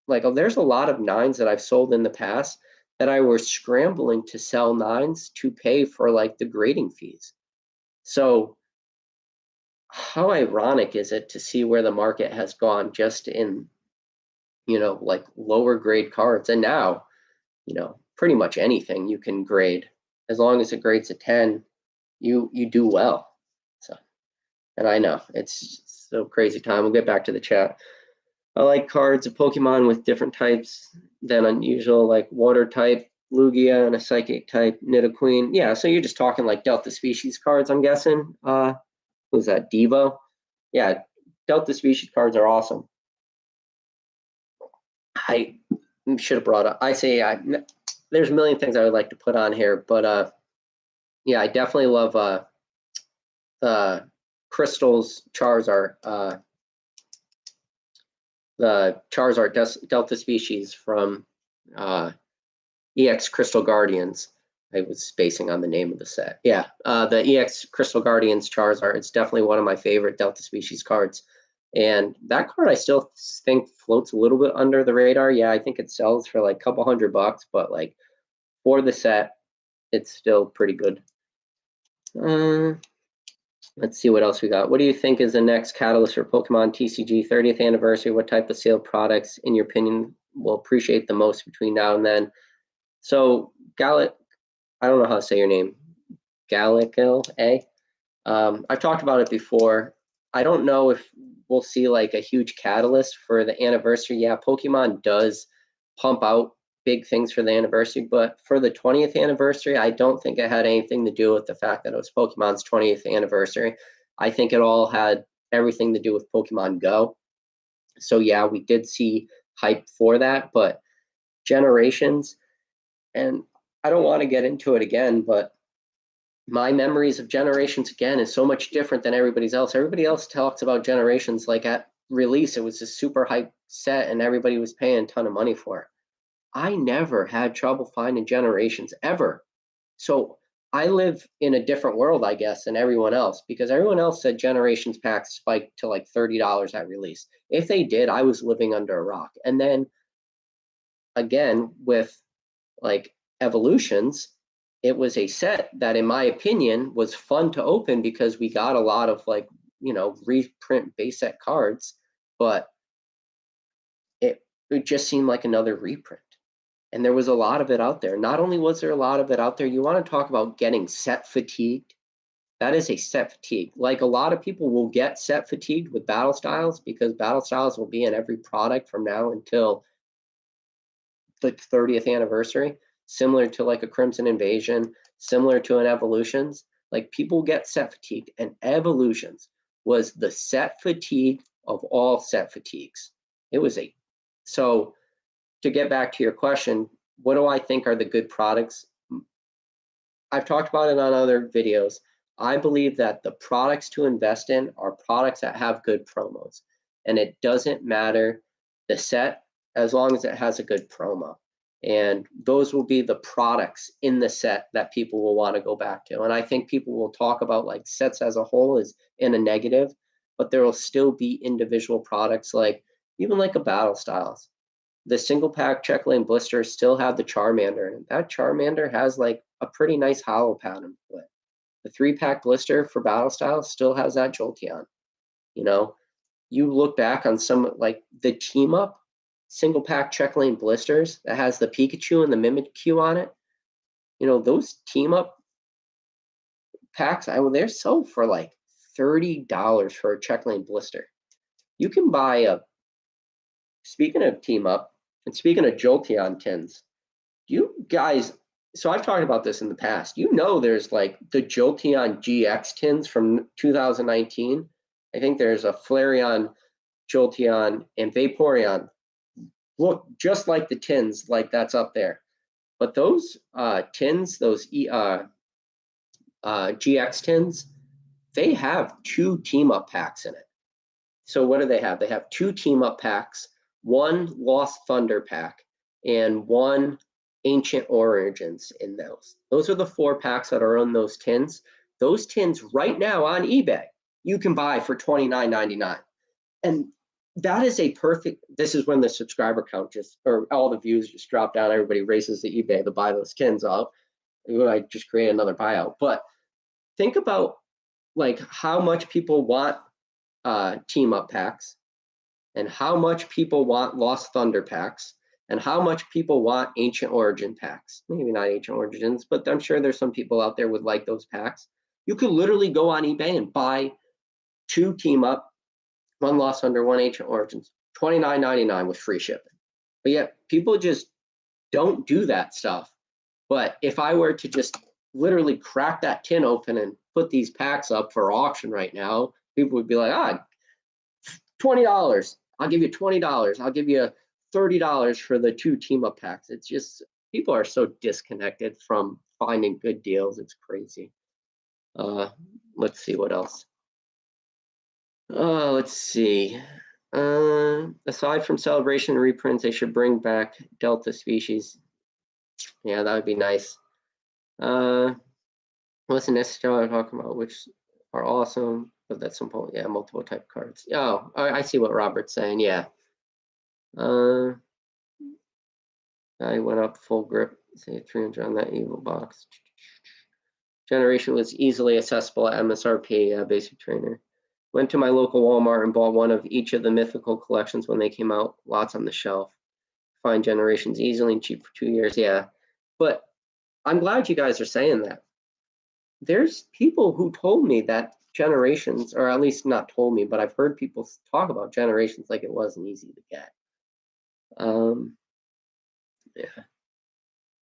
A: like, there's a lot of 9s that I've sold in the past that I was scrambling to sell 9s to pay for like the grading fees. So how ironic is it to see where the market has gone just in, like lower grade cards? And now, pretty much anything you can grade, as long as it grades a 10, you do well. So, and I know it's so crazy time. We'll get back to the chat. I like cards of Pokemon with different types than unusual, like water type, Lugia, and a psychic type, Nidoqueen. Yeah, so you're just talking like Delta Species cards, I'm guessing. Who's that, Devo? Yeah, Delta Species cards are awesome. I should have brought up, there's a million things I would like to put on here, but yeah, I definitely love Crystal's Charizard, the Charizard Delta Species from EX Crystal Guardians. I was spacing on the name of the set. Yeah, the EX Crystal Guardians Charizard. It's definitely one of my favorite Delta Species cards. And that card I still think floats a little bit under the radar. Yeah, I think it sells for like a couple $100, but like for the set, it's still pretty good. Let's see what else we got. What do you think is the next catalyst for Pokemon TCG 30th anniversary? What type of sealed products, in your opinion, will appreciate the most between now and then? So Gallic, I don't know how to say your name, Gallical, eh? I've talked about it before. I don't know if we'll see like a huge catalyst for the anniversary. Yeah, Pokemon does pump out big things for the anniversary, but for the 20th anniversary, I don't think it had anything to do with the fact that it was Pokemon's 20th anniversary. I think it all had everything to do with Pokemon Go. So yeah, we did see hype for that, but Generations, and I don't want to get into it again, but my memories of Generations again is so much different than everybody's else. Everybody else talks about Generations like at release, it was a super hype set and everybody was paying a ton of money for it. I never had trouble finding Generations ever. So I live in a different world, I guess, than everyone else, because everyone else said Generations packs spiked to like $30 at release. If they did, I was living under a rock. And then again, with like Evolutions, it was a set that, in my opinion, was fun to open because we got a lot of like, reprint base set cards, but it just seemed like another reprint. And there was a lot of it out there. Not only was there a lot of it out there, you want to talk about getting set fatigued. That is a set fatigue. Like, a lot of people will get set fatigued with battle styles because battle styles will be in every product from now until the 30th anniversary, similar to like a Crimson Invasion, similar to an Evolutions. Like, people get set fatigued, and Evolutions was the set fatigue of all set fatigues. It was so to get back to your question, what do I think are the good products? I've talked about it on other videos. I believe that the products to invest in are products that have good promos. And it doesn't matter the set as long as it has a good promo. And those will be the products in the set that people will want to go back to. And I think people will talk about like sets as a whole as in a negative, but there will still be individual products, like even like a Battle Styles. The single pack check lane blisters still have the Charmander, and that Charmander has like a pretty nice hollow pattern to it. The 3-pack blister for Battle Styles still has that Jolteon. You look back on some like the team up, single pack check lane blisters that has the Pikachu and the Mimikyu on it. You know, those team up packs, they're sold for like $30 for a check lane blister. You can buy speaking of team up, and speaking of Jolteon tins, you guys, so I've talked about this in the past. You know, there's like the Jolteon GX tins from 2019. I think there's a Flareon, Jolteon, and Vaporeon. Look just like the tins, like that's up there. But those tins, those GX tins, they have 2 team up packs in it. So what do they have? They have 2 team up packs, 1 Lost Thunder pack, and 1 Ancient Origins in those. Those are the 4 packs that are on those tins. Those tins right now on eBay, you can buy for $29.99. And that is a perfect, this is when the subscriber count just, or all the views just drop down. Everybody races to eBay to buy those tins up. I just create another buyout. But think about like how much people want team up packs, and how much people want Lost Thunder packs, and how much people want Ancient Origin packs. Maybe not Ancient Origins, but I'm sure there's some people out there would like those packs. You could literally go on eBay and buy 2 team up, 1 Lost Thunder, 1 Ancient Origins, $29.99 with free shipping. But yet people just don't do that stuff. But if I were to just literally crack that tin open and put these packs up for auction right now, people would be like, $20. I'll give you $20. I'll give you $30 for the 2 team up packs. It's just, people are so disconnected from finding good deals. It's crazy. Let's see what else. Let's see. Aside from celebration reprints, they should bring back Delta species. Yeah, that would be nice. Wasn't necessarily talking about, which are awesome, but that's some point. Yeah, multiple type cards. Oh, I see what Robert's saying. Yeah. I went up full grip. Say 300 on that evil box. Generation was easily accessible at MSRP. Basic trainer. Went to my local Walmart and bought one of each of the mythical collections when they came out. Lots on the shelf. Find generations easily and cheap for 2 years. Yeah, but I'm glad you guys are saying that. There's people who told me that generations, or at least not told me, but I've heard people talk about generations like it wasn't easy to get.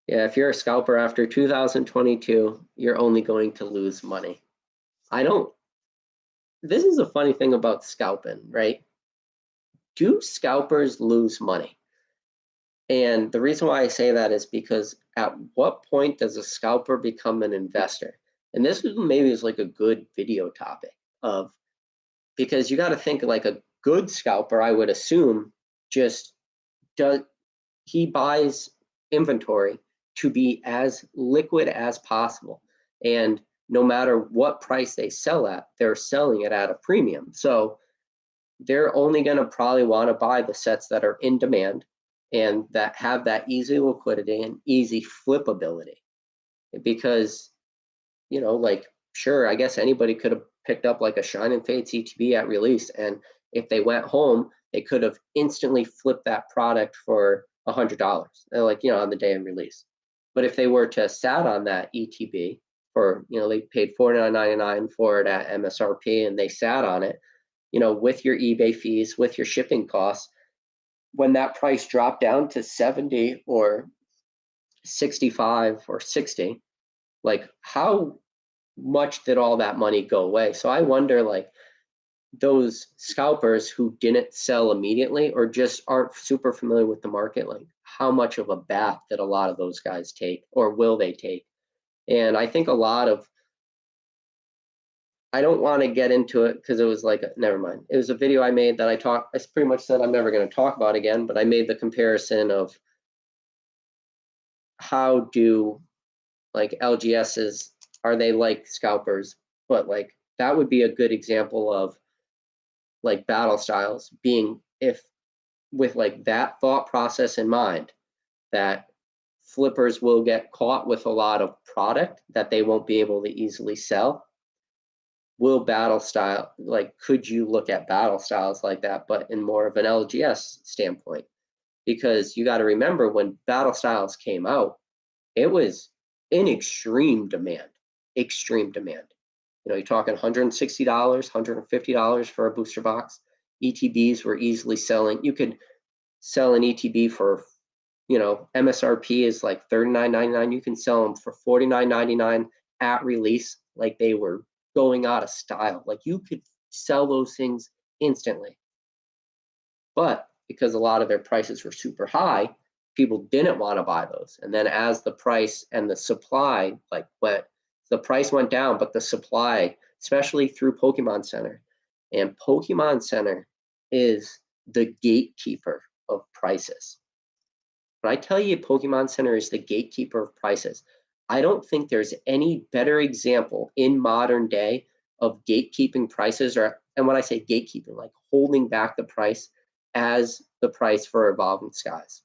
A: Yeah, if you're a scalper after 2022, you're only going to lose money. This is a funny thing about scalping, right? Do scalpers lose money? And the reason why I say that is because at what point does a scalper become an investor? And this maybe is like a good video topic because you got to think like a good scalper, I would assume, he buys inventory to be as liquid as possible. And no matter what price they sell at, they're selling it at a premium. So they're only going to probably want to buy the sets that are in demand and that have that easy liquidity and easy flippability. Because, like, sure, I guess anybody could have picked up like a Shine and Fade CTB at release. And if they went home, they could have instantly flipped that product for $100, like, on the day of release. But if they were to sat on that ETB for, they paid $49.99 for it at MSRP and they sat on it, with your eBay fees, with your shipping costs, when that price dropped down to 70 or 65 or 60, like how much did all that money go away? So I wonder, like, those scalpers who didn't sell immediately or just aren't super familiar with the market, like how much of a bath did a lot of those guys take, or will they take? And I think I don't want to get into it because it was like, never mind. It was a video I made that I pretty much said I'm never going to talk about again, but I made the comparison of how do like LGSs, are they like scalpers? But like that would be a good example of like battle styles being, if with like that thought process in mind, that flippers will get caught with a lot of product that they won't be able to easily sell. Could you look at battle styles like that, but in more of an LGS standpoint? because you got to remember when Battle Styles came out, it was in extreme demand. You're talking $160, $150 for a booster box. ETBs were easily selling. You could sell an ETB for, MSRP is like $39.99. You can sell them for $49.99 at release, like they were going out of style. Like you could sell those things instantly. But because a lot of their prices were super high, people didn't want to buy those. And then as the price and the supply, the price went down, but the supply, especially through Pokemon Center, and Pokemon Center is the gatekeeper of prices. When I tell you Pokemon Center is the gatekeeper of prices, I don't think there's any better example in modern day of gatekeeping prices, and when I say gatekeeping, like holding back the price as the price for Evolving Skies.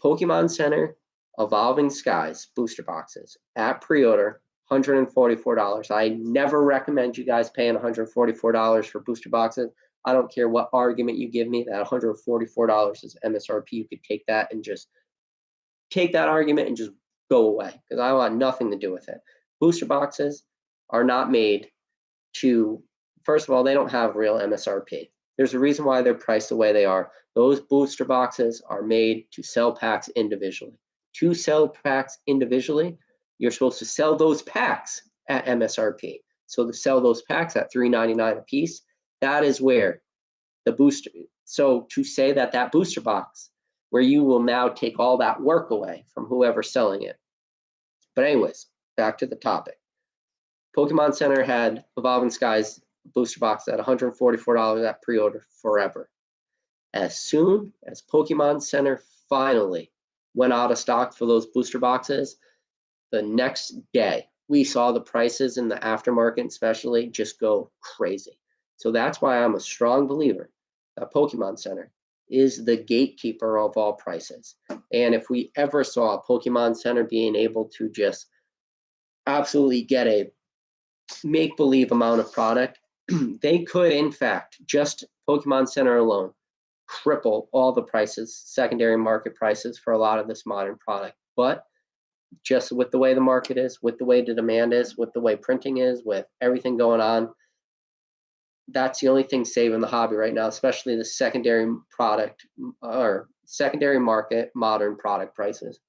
A: Pokemon Center, Evolving Skies booster boxes at pre-order, $144. I never recommend you guys paying $144 for booster boxes. I don't care what argument you give me that $144 is MSRP. You could take that and just take that argument and just go away, because I want nothing to do with it. Booster boxes are not made to, first of all, they don't have real MSRP. There's a reason why they're priced the way they are. Those booster boxes are made to sell packs individually. To sell packs individually, you're supposed to sell those packs at MSRP. So to sell those packs at $3.99 a piece, that is where the booster, so to say that booster box, where you will now take all that work away from whoever's selling it. But anyways, back to the topic. Pokemon Center had Evolving Skies booster box at $144 at pre-order forever. As soon as Pokemon Center finally went out of stock for those booster boxes, the next day we saw the prices in the aftermarket especially just go crazy. So that's why I'm a strong believer that Pokemon Center is the gatekeeper of all prices. And if we ever saw Pokemon Center being able to just absolutely get a make-believe amount of product, they could, in fact, just Pokemon Center alone, cripple all the prices, secondary market prices for a lot of this modern product. But just with the way the market is, with the way the demand is, with the way printing is, with everything going on, that's the only thing saving the hobby right now, especially the secondary product or secondary market modern product prices.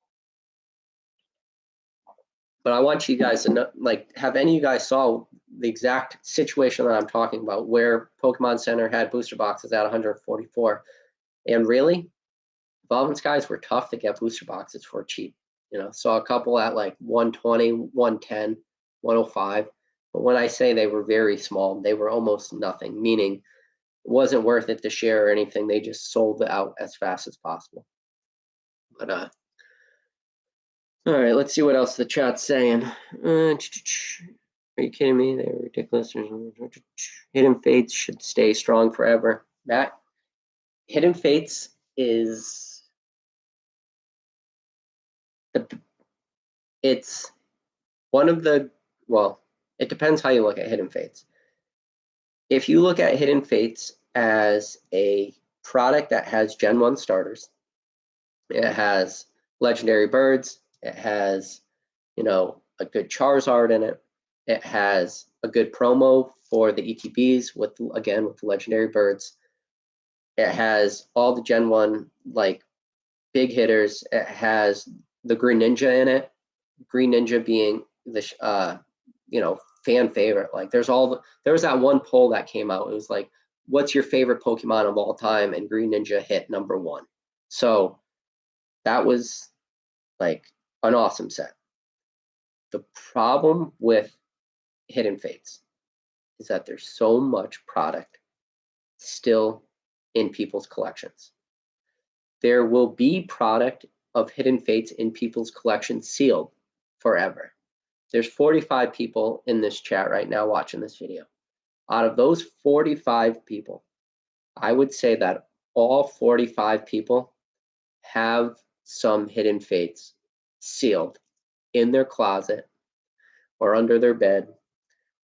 A: But I want you guys to know, have any of you guys saw the exact situation that I'm talking about, where Pokemon Center had booster boxes at 144, and really, Evolving Skies were tough to get booster boxes for cheap. Saw a couple at like 120, 110, 105. But when I say they were very small, they were almost nothing, meaning it wasn't worth it to share or anything. They just sold it out as fast as possible. But all right, let's see what else the chat's saying. Are you kidding me? They're ridiculous. Hidden Fates should stay strong forever. That Hidden Fates is it's one of the, well, it depends how you look at Hidden Fates. If you look at Hidden Fates as a product that has Gen 1 starters, it has legendary birds, it has, a good Charizard in it, it has a good promo for the ETBs with the legendary birds, it has all the Gen 1 big hitters, it has the Greninja in it, Greninja being the fan favorite. There was that one poll that came out. It was like, what's your favorite Pokemon of all time? And Greninja hit number 1. So that was an awesome set. The problem with Hidden Fates is that there's so much product still in people's collections. There will be product of Hidden Fates in people's collections sealed forever. There's 45 people in this chat right now watching this video. Out of those 45 people, I would say that all 45 people have some Hidden Fates sealed in their closet or under their bed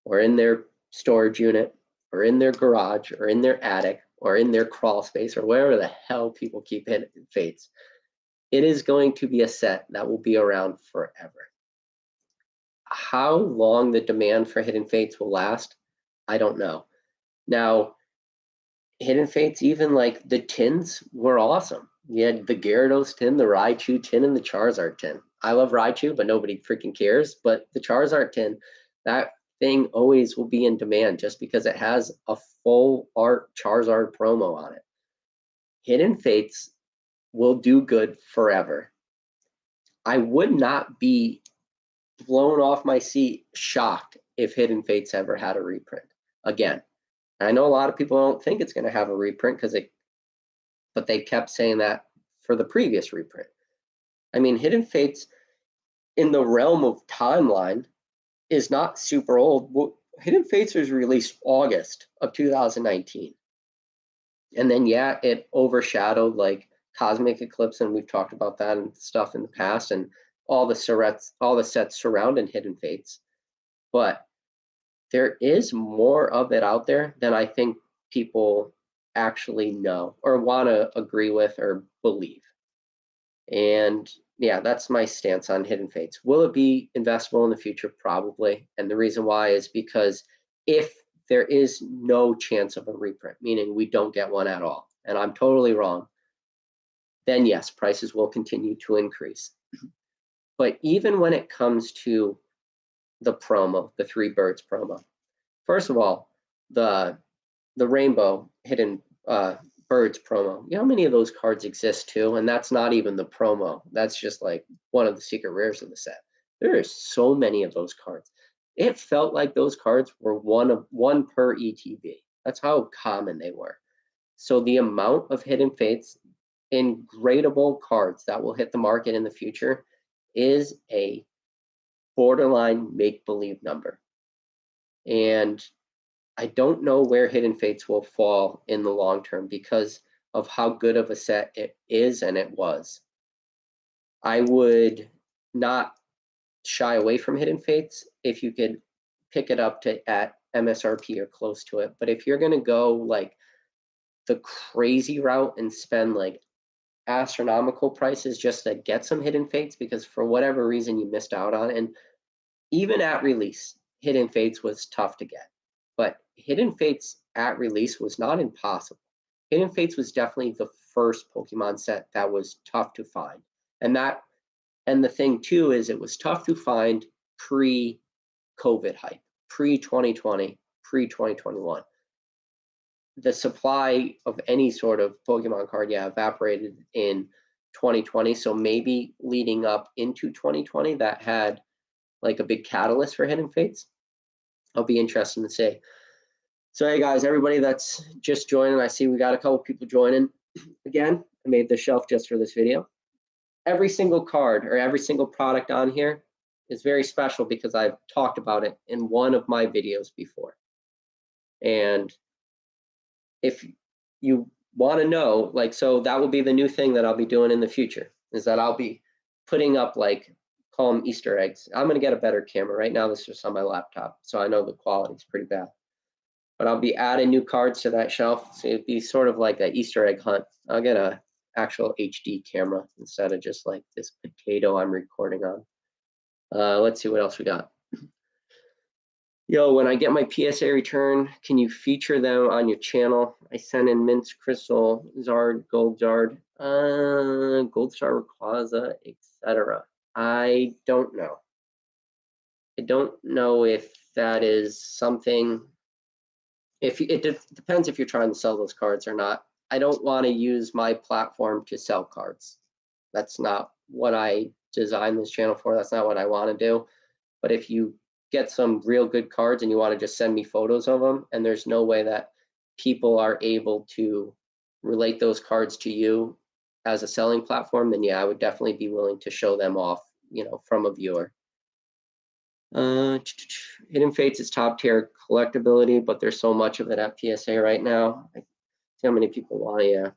A: or in their storage unit or in their garage or in their attic or in their crawl space or wherever the hell people keep Hidden Fates, it is going to be a set that will be around forever. How long the demand for Hidden Fates will last, I don't know. Now, Hidden Fates, even like the tins were awesome. You had the Gyarados tin, the Raichu tin, and the Charizard tin. I love Raichu, but nobody freaking cares. But the Charizard tin, that thing always will be in demand just because it has a full art Charizard promo on it. Hidden Fates will do good forever. I would not be blown off my seat shocked if Hidden Fates ever had a reprint again. I know a lot of people don't think it's going to have a reprint but they kept saying that for the previous reprint. I mean, Hidden Fates in the realm of timeline is not super old. Hidden Fates was released August of 2019. And then, yeah, it overshadowed like Cosmic Eclipse, and we've talked about that and stuff in the past, and all the sets surrounding Hidden Fates. But there is more of it out there than I think people actually know or want to agree with or believe. And yeah, that's my stance on Hidden Fates. Will it be investable in the future? Probably. And the reason why is because if there is no chance of a reprint, meaning we don't get one at all, and I'm totally wrong, then yes, prices will continue to increase. But even when it comes to the promo, the Three Birds promo, first of all, the Rainbow Hidden Birds promo, you know how many of those cards exist too? And that's not even the promo. That's just like one of the secret rares of the set. There are so many of those cards. It felt like those cards were one per ETB. That's how common they were. So the amount of Hidden Fates in gradable cards that will hit the market in the future is a borderline make-believe number. And I don't know where Hidden Fates will fall in the long term because of how good of a set it is and it was. I would not shy away from Hidden Fates if you could pick it up at MSRP or close to it. But if you're going to go like the crazy route and spend like astronomical prices just to get some Hidden Fates because for whatever reason you missed out on, and even at release, Hidden Fates was tough to get. But Hidden Fates at release was not impossible. Hidden Fates was definitely the first Pokemon set that was tough to find. And the thing too is it was tough to find pre-COVID hype, pre-2020, pre-2021. The supply of any sort of Pokemon card, evaporated in 2020. So maybe leading up into 2020, that had like a big catalyst for Hidden Fates. I'll be interested to see. So hey guys, everybody that's just joining, I see we got a couple people joining. Again, I made the shelf just for this video. Every single card or every single product on here is very special because I've talked about it in one of my videos before. And if you want to know, like, so that will be the new thing that I'll be doing in the future, is that I'll be putting up like, call them Easter eggs. I'm going to get a better camera. Right now, this is just on my laptop, so I know the quality is pretty bad. But I'll be adding new cards to that shelf. So it'd be sort of like an Easter egg hunt. I'll get a actual HD camera instead of just like this potato I'm recording on. Let's see what else we got. Yo, when I get my PSA return, can you feature them on your channel? I sent in Mints, Crystal, Zard, Gold Zard, Gold Star Rayquaza, etc. I don't know. I don't know if that is something. It depends if you're trying to sell those cards or not. I don't want to use my platform to sell cards. That's not what I designed this channel for. That's not what I want to do. But if you get some real good cards and you want to just send me photos of them, and there's no way that people are able to relate those cards to you as a selling platform, then yeah, I would definitely be willing to show them off, from a viewer. Hidden Fates is top tier collectability, but there's so much of it at PSA right now. I see how many people want, yeah.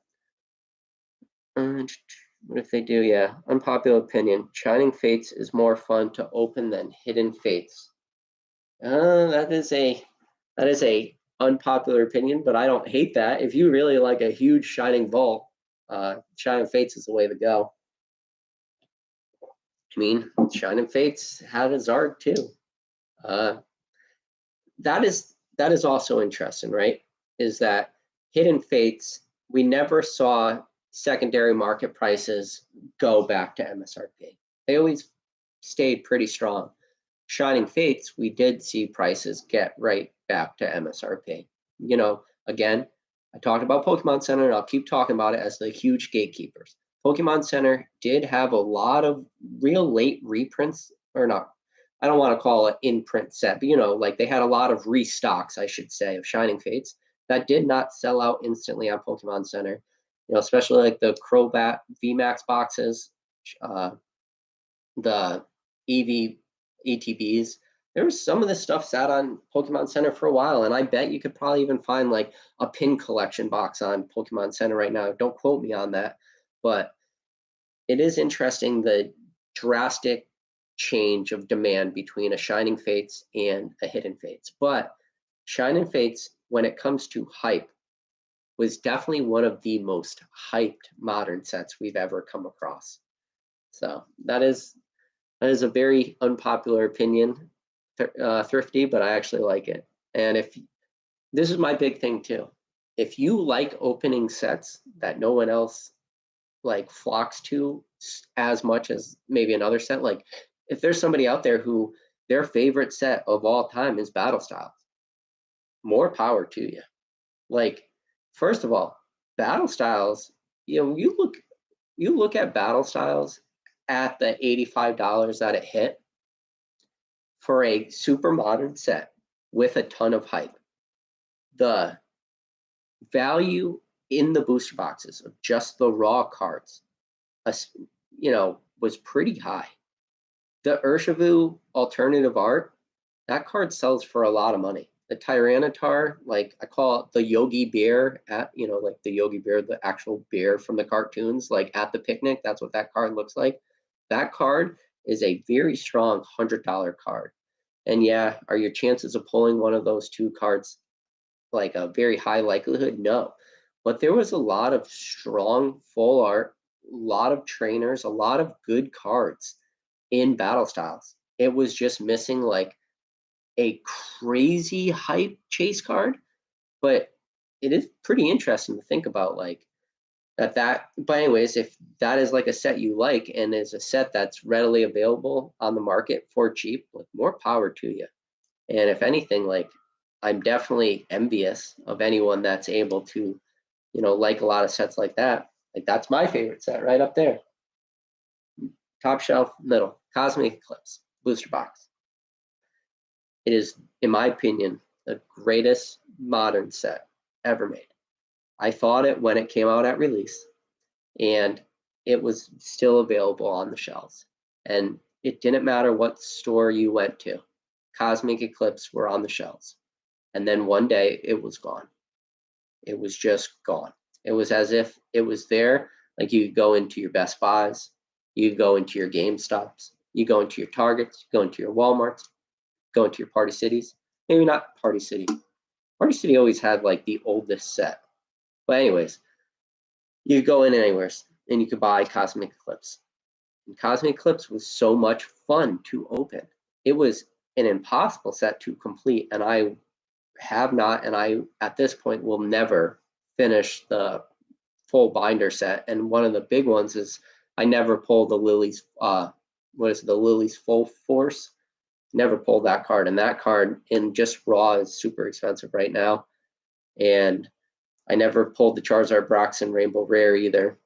A: What if they do? Yeah, unpopular opinion. Shining Fates is more fun to open than Hidden Fates. That is a unpopular opinion, but I don't hate that. If you really like a huge Shining Vault, Shining Fates is the way to go. I mean, Shining Fates had its art too. That is also interesting, right? Is that Hidden Fates, we never saw secondary market prices go back to MSRP. They always stayed pretty strong. Shining Fates, we did see prices get right back to MSRP. You know, again, I talked about Pokemon Center, and I'll keep talking about it as the huge gatekeepers. Pokemon Center did have a lot of real late reprints, or not, I don't want to call it in print set, but like they had a lot of restocks, I should say, of Shining Fates that did not sell out instantly on Pokemon Center. Especially like the Crobat VMAX boxes, the EV ETBs. There was some of this stuff sat on Pokemon Center for a while, and I bet you could probably even find like a pin collection box on Pokemon Center right now. Don't quote me on that, but it is interesting the drastic change of demand between a Shining Fates and a Hidden Fates. But Shining Fates, when it comes to hype, was definitely one of the most hyped modern sets we've ever come across. So that is a very unpopular opinion, Thrifty, but I actually like it. And if this is my big thing too, if you like opening sets that no one else like flocks to as much as maybe another set, like if there's somebody out there who their favorite set of all time is Battle Styles, more power to you. Like, first of all, Battle Styles, you look at Battle Styles at the $85 that it hit for a super modern set with a ton of hype. The value in the booster boxes of just the raw cards, was pretty high. The Urshifu alternative art, that card sells for a lot of money. The Tyranitar, like I call it the Yogi Bear like the Yogi Bear, the actual bear from the cartoons, like at the picnic, that's what that card looks like. That card is a very strong $100 card. And yeah, are your chances of pulling one of those two cards like a very high likelihood? No. But there was a lot of strong full art, a lot of trainers, a lot of good cards in Battle Styles. It was just missing like a crazy hype chase card, but it is pretty interesting to think about like that. But anyways, if that is like a set you like and is a set that's readily available on the market for cheap, like more power to you. And if anything, like I'm definitely envious of anyone that's able to, like a lot of sets like that. Like that's my favorite set right up there. Top shelf, middle, Cosmic Eclipse, booster box. It is, in my opinion, the greatest modern set ever made. I thought it when it came out at release, and it was still available on the shelves. And it didn't matter what store you went to, Cosmic Eclipse were on the shelves. And then one day it was gone. It was just gone. It was as if it was there. Like you go into your Best Buys, you go into your GameStops, you go into your Targets, you go into your Walmarts, go into your Party Cities. Maybe not Party City. Party City always had like the oldest set. But anyways, you go in anywhere and you could buy Cosmic Eclipse. And Cosmic Eclipse was so much fun to open. It was an impossible set to complete, and I have not, and I at this point will never finish the full binder set. And one of the big ones is I never pulled the Lily's the Lily's Full Force. Never pulled that card, and that card in just raw is super expensive right now. And I never pulled the Charizard Braxton Rainbow Rare either.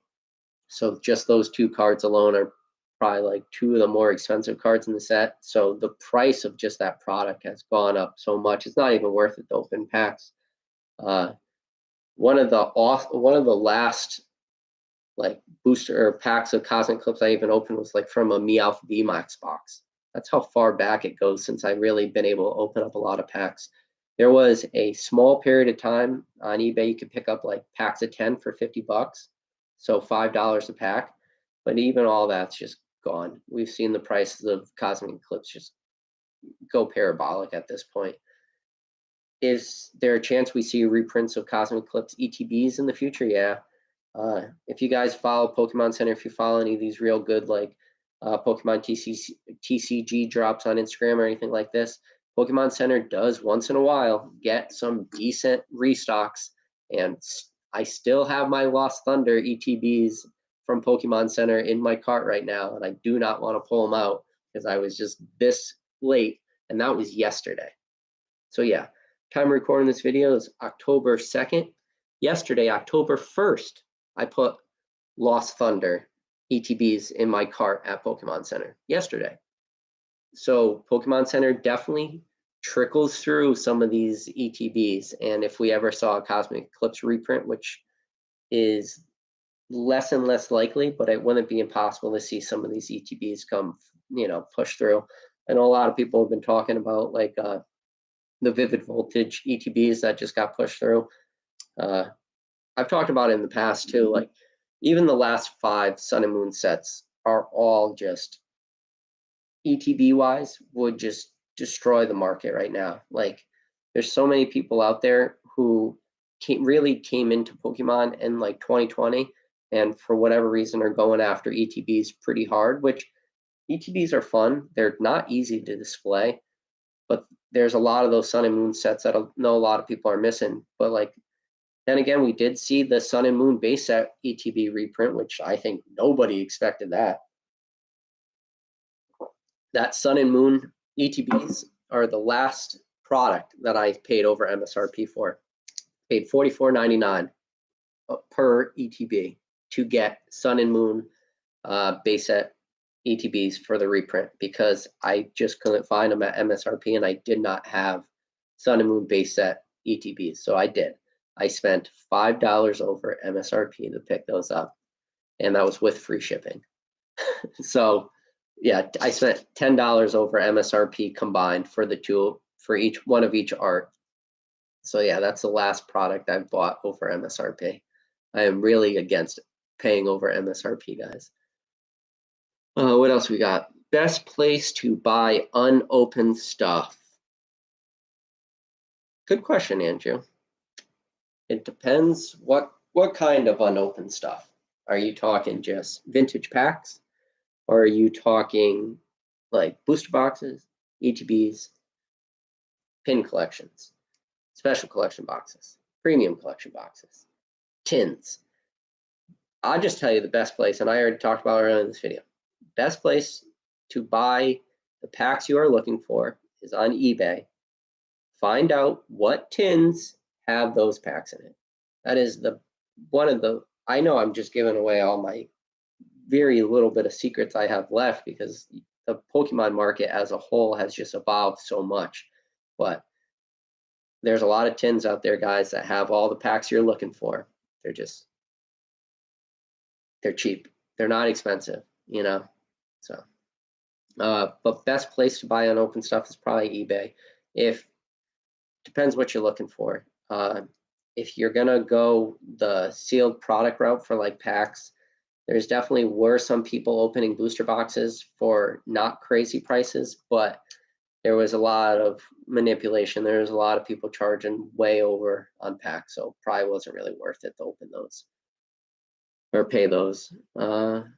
A: So just those two cards alone are probably like two of the more expensive cards in the set. So the price of just that product has gone up so much. It's not even worth it to open packs. One of the last like booster or packs of Cosmic Eclipse I even opened was like from a Meowth VMAX box. That's how far back it goes since I've really been able to open up a lot of packs. There was a small period of time on eBay you could pick up like packs of 10 for $50, so $5 a pack. But even all that's just gone. We've seen the prices of Cosmic Eclipse just go parabolic at this point. is there a chance we see reprints of Cosmic Eclipse ETBs in the future? Yeah. If you guys follow Pokemon Center, if you follow any of these real good like Pokemon TCG drops on Instagram or anything like this, Pokemon Center does once in a while get some decent restocks, and I still have my Lost Thunder ETBs from Pokemon Center in my cart right now, and I do not want to pull them out because I was just this late, and that was yesterday. So yeah, time of recording this video is October 2nd. Yesterday, October 1st, I put Lost Thunder ETBs in my cart at Pokemon Center yesterday. So Pokemon Center definitely trickles through some of these ETBs. And if we ever saw a Cosmic Eclipse reprint, which is less and less likely, but it wouldn't be impossible to see some of these ETBs come, push through. I know a lot of people have been talking about like the Vivid Voltage ETBs that just got pushed through. I've talked about it in the past too, like even the last 5 Sun and Moon sets are all just ETB wise would just destroy the market right now. Like there's so many people out there who really came into Pokemon in like 2020 and for whatever reason are going after ETBs pretty hard, which ETBs are fun. They're not easy to display, but there's a lot of those Sun and Moon sets that I know a lot of people are missing. But like, then again, we did see the Sun and Moon base set ETB reprint, which I think nobody expected that. That Sun and Moon ETBs are the last product that I paid over MSRP for. Paid $44.99 per ETB to get Sun and Moon base set ETBs for the reprint because I just couldn't find them at MSRP and I did not have Sun and Moon base set ETBs. So I did. I spent $5 over MSRP to pick those up, and that was with free shipping. So yeah, I spent $10 over MSRP combined for the two, for each one of each art. So yeah, that's the last product I've bought over MSRP. I am really against paying over MSRP, guys. What else we got? Best place to buy unopened stuff. Good question, Andrew. It depends what kind of unopened stuff. Are you talking just vintage packs? Or are you talking like booster boxes, ETBs, pin collections, special collection boxes, premium collection boxes, tins? I'll just tell you the best place, and I already talked about it earlier in this video. Best place to buy the packs you are looking for is on eBay. Find out what tins have those packs in it. That is I know I'm just giving away all my very little bit of secrets I have left because the Pokemon market as a whole has just evolved so much. But there's a lot of tins out there, guys, that have all the packs you're looking for. They're cheap. They're not expensive, So, but best place to buy unopened stuff is probably eBay. Depends what you're looking for. If you're gonna go the sealed product route for like packs, there's definitely were some people opening booster boxes for not crazy prices, but there was a lot of manipulation. There was a lot of people charging way over on packs, so probably wasn't really worth it to open those or pay those. But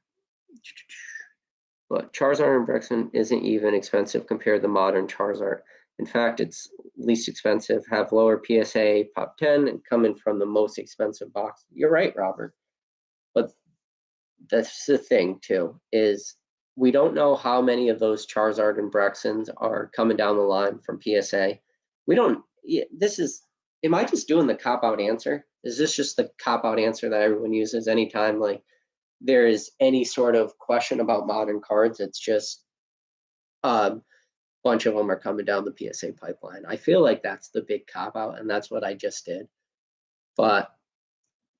A: Charizard and Braixen isn't even expensive compared to modern Charizard. In fact, it's least expensive, have lower PSA, pop 10, and coming from the most expensive box. You're right, Robert. But that's the thing, too, is we don't know how many of those Charizard and Braixens are coming down the line from PSA. We don't, am I just doing the cop-out answer? Is this just the cop-out answer that everyone uses anytime, like, there is any sort of question about modern cards? It's just bunch of them are coming down the PSA pipeline. I feel like that's the big cop-out, and that's what I just did. But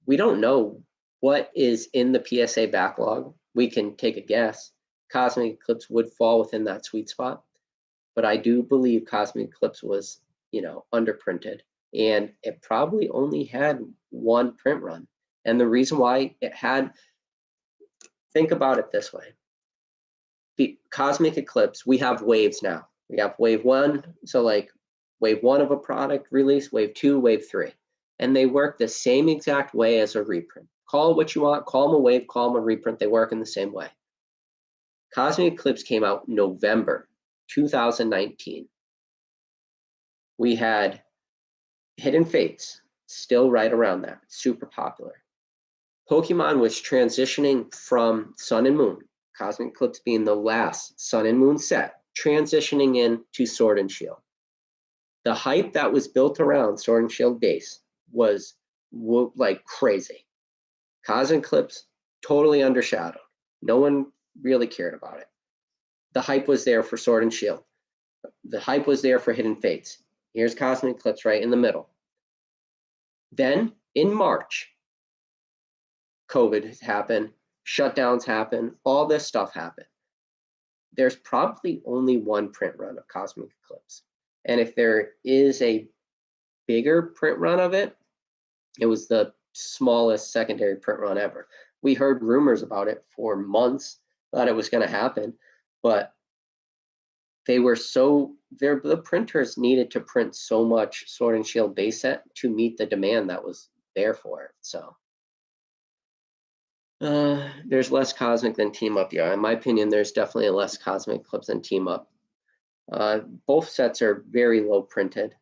A: we don't know what is in the PSA backlog. We can take a guess. Cosmic Eclipse would fall within that sweet spot, but I do believe Cosmic Eclipse was, underprinted, and it probably only had one print run. And the reason why it had, think about it this way. The Cosmic Eclipse, we have waves now. We have wave 1, so like wave 1 of a product release, wave 2, wave 3. And they work the same exact way as a reprint. Call it what you want, call them a wave, call them a reprint, they work in the same way. Cosmic Eclipse came out November 2019. We had Hidden Fates, still right around that, super popular. Pokemon was transitioning from Sun and Moon, Cosmic Eclipse being the last Sun and Moon set, transitioning into Sword and Shield. The hype that was built around Sword and Shield base was like crazy. Cosmic Eclipse totally undershadowed. No one really cared about it. The hype was there for Sword and Shield. The hype was there for Hidden Fates. Here's Cosmic Eclipse right in the middle. Then in March, COVID happened, shutdowns happened, all this stuff happened. There's probably only one print run of Cosmic Eclipse. And if there is a bigger print run of it, it was the smallest secondary print run ever. We heard rumors about it for months, thought it was going to happen, but they were the printers needed to print so much Sword and Shield base set to meet the demand that was there for it. So there's less Cosmic than Team Up. Yeah, in my opinion, there's definitely a less Cosmic Eclipse than Team Up. Both sets are very low printed.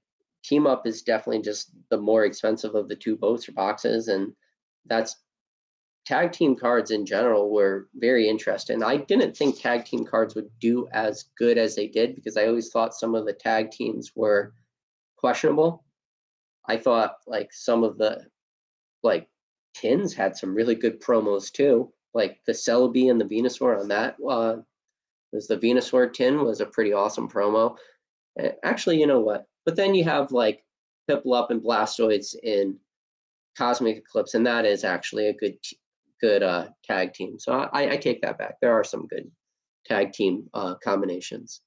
A: Team Up is definitely just the more expensive of the two booster boxes, and that's tag team cards in general were very interesting. I didn't think tag team cards would do as good as they did because I always thought some of the tag teams were questionable. I thought like some of the like tins had some really good promos too, like the Celebi and the Venusaur on that. Was the Venusaur tin was a pretty awesome promo. Actually, you know what? But then you have like Piplup and Blastoise in Cosmic Eclipse, and that is actually a good tag team. So I take that back. There are some good tag team combinations.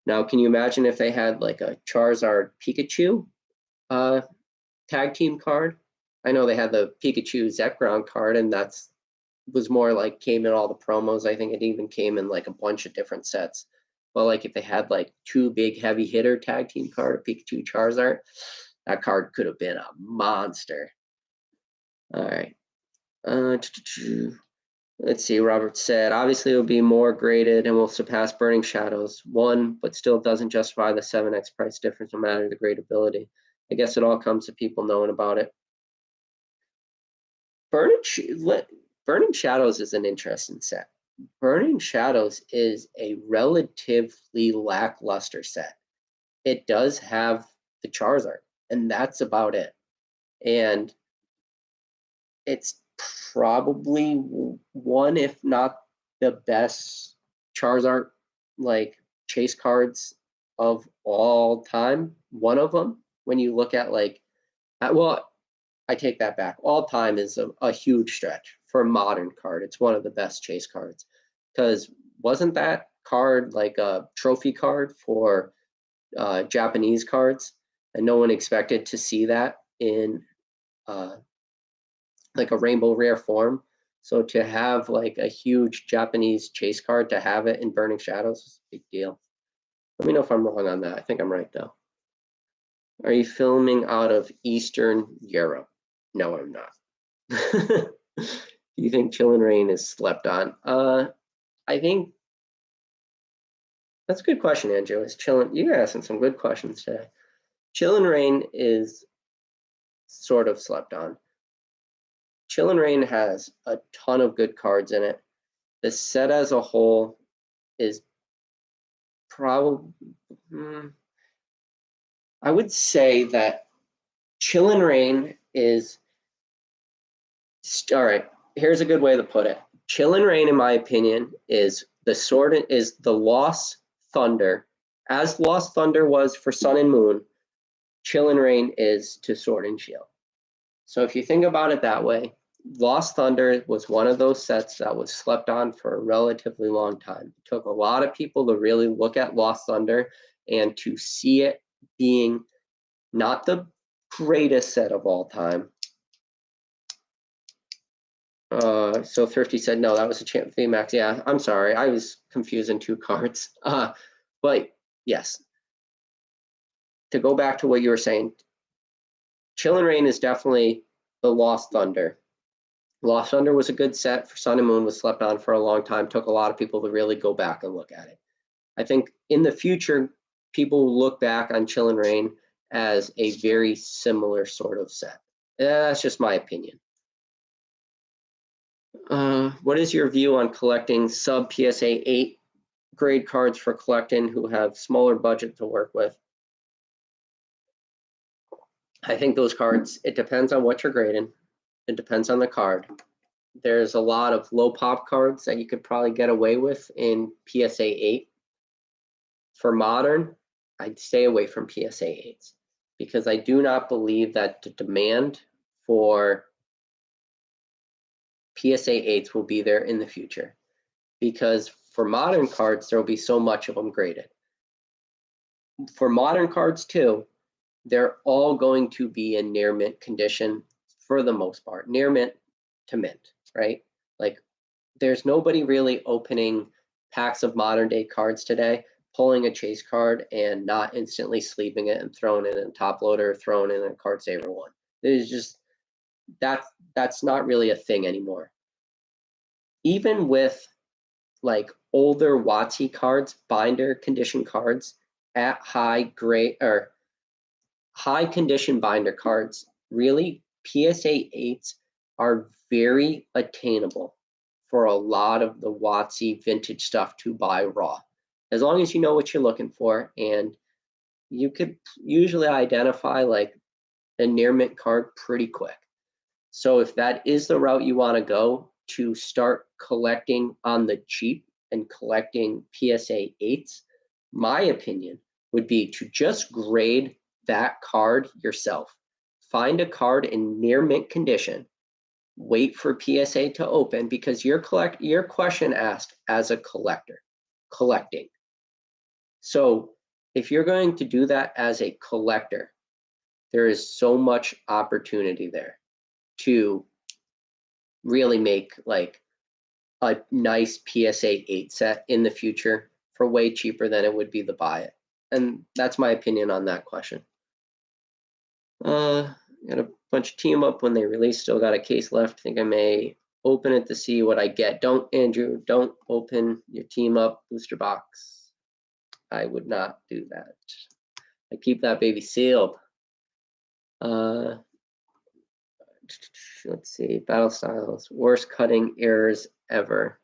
A: Now, can you imagine if they had like a Charizard Pikachu tag team card? I know they had the Pikachu Zekrom card, and was more like came in all the promos. I think it even came in like a bunch of different sets. But like if they had like two big heavy hitter tag team card, Pikachu Charizard, that card could have been a monster. All right. Let's see, Robert said, obviously it will be more graded and will surpass Burning Shadows 1, but still doesn't justify the 7x price difference no matter the gradability. I guess it all comes to people knowing about it. Burning Shadows is an interesting set. Burning Shadows is a relatively lackluster set. It does have the Charizard, and that's about it. And it's probably one, if not the best Charizard like chase cards of all time. One of them, when you look at like, well, I take that back. All time is a huge stretch for a modern card. It's one of the best chase cards because wasn't that card like a trophy card for Japanese cards, and no one expected to see that in like a rainbow rare form. So to have like a huge Japanese chase card, to have it in Burning Shadows is a big deal. Let me know if I'm wrong on that. I think I'm right though. Are you filming out of Eastern Europe? No, I'm not. Do you think Chill and Rain is slept on? I think that's a good question, Andrew. Is Chillin'? You're asking some good questions today. Chill and Rain is sort of slept on. Chill and Rain has a ton of good cards in it. The set as a whole is probably, I would say that Chill and Rain is, all right, here's a good way to put it. Chill and Rain, in my opinion, is the Lost Thunder. As Lost Thunder was for Sun and Moon, Chill and Rain is to Sword and Shield. So if you think about it that way, Lost Thunder was one of those sets that was slept on for a relatively long time. It took a lot of people to really look at Lost Thunder and to see it being not the greatest set of all time. So Thrifty said, no, that was a Champ VMAX. Yeah, I'm sorry. I was confusing two cards. But yes, to go back to what you were saying, Chill and Rain is definitely the Lost Thunder. Lost Thunder was a good set for Sun and Moon, was slept on for a long time, took a lot of people to really go back and look at it. I think in the future, people will look back on Chill and Rain as a very similar sort of set. That's just my opinion. What is your view on collecting sub PSA 8 grade cards for collecting who have smaller budget to work with? I think those cards, it depends on what you're grading. It depends on the card. There's a lot of low pop cards that you could probably get away with in PSA 8. For modern, I'd stay away from PSA 8s because I do not believe that the demand for PSA 8s will be there in the future, because for modern cards, there will be so much of them graded. For modern cards too, they're all going to be in near mint condition for the most part, near mint to mint, right? Like there's nobody really opening packs of modern day cards today, pulling a chase card and not instantly sleeving it and throwing it in top loader, throwing it in a card saver one. There's just that's not really a thing anymore. Even with like older WotC cards, binder condition cards at high grade or high condition binder cards, really PSA 8s are very attainable for a lot of the WotC vintage stuff to buy raw. As long as you know what you're looking for, and you could usually identify like a near mint card pretty quick. So if that is the route you want to go to start collecting on the cheap and collecting PSA 8s, my opinion would be to just grade that card yourself. Find a card in near mint condition, wait for PSA to open, because your question asked as a collector, collecting. So if you're going to do that as a collector, there is so much opportunity there to really make like a nice PSA 8 set in the future for way cheaper than it would be to buy it. And that's my opinion on that question. Got a bunch of team up when they release, still got a case left. I think I may open it to see what I get. Andrew, don't open your team up booster box. I would not do that. I keep that baby sealed. Let's see, battle styles, worst cutting errors ever.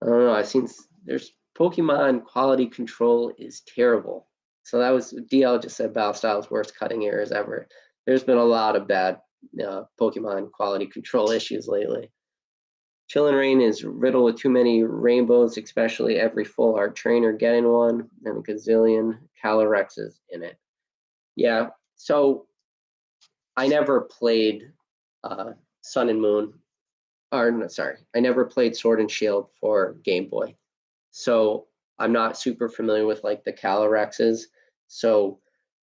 A: I don't know, I've seen, there's Pokemon quality control is terrible. So that was, DL just said battle styles, worst cutting errors ever. There's been a lot of bad Pokemon quality control issues lately. Chill and Rain is riddled with too many rainbows, especially every full art trainer getting one, and a gazillion Calorexes in it. Yeah, so I never played Sun and Moon, or no, sorry, I never played Sword and Shield for Game Boy. So I'm not super familiar with like the Calorexes. So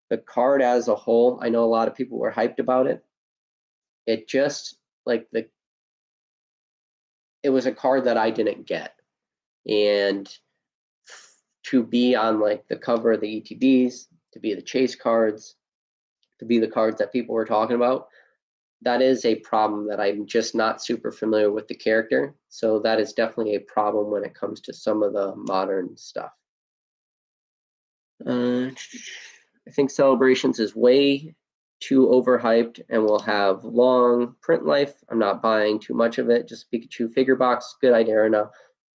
A: the card as a whole, I know a lot of people were hyped about it. It just like it was a card that I didn't get. And to be on like the cover of the ETBs, to be the chase cards, to be the cards that people were talking about, that is a problem that I'm just not super familiar with the character. So that is definitely a problem when it comes to some of the modern stuff. I think Celebrations is way too overhyped and will have long print life. I'm not buying too much of it. Just Pikachu figure box, good idea enough.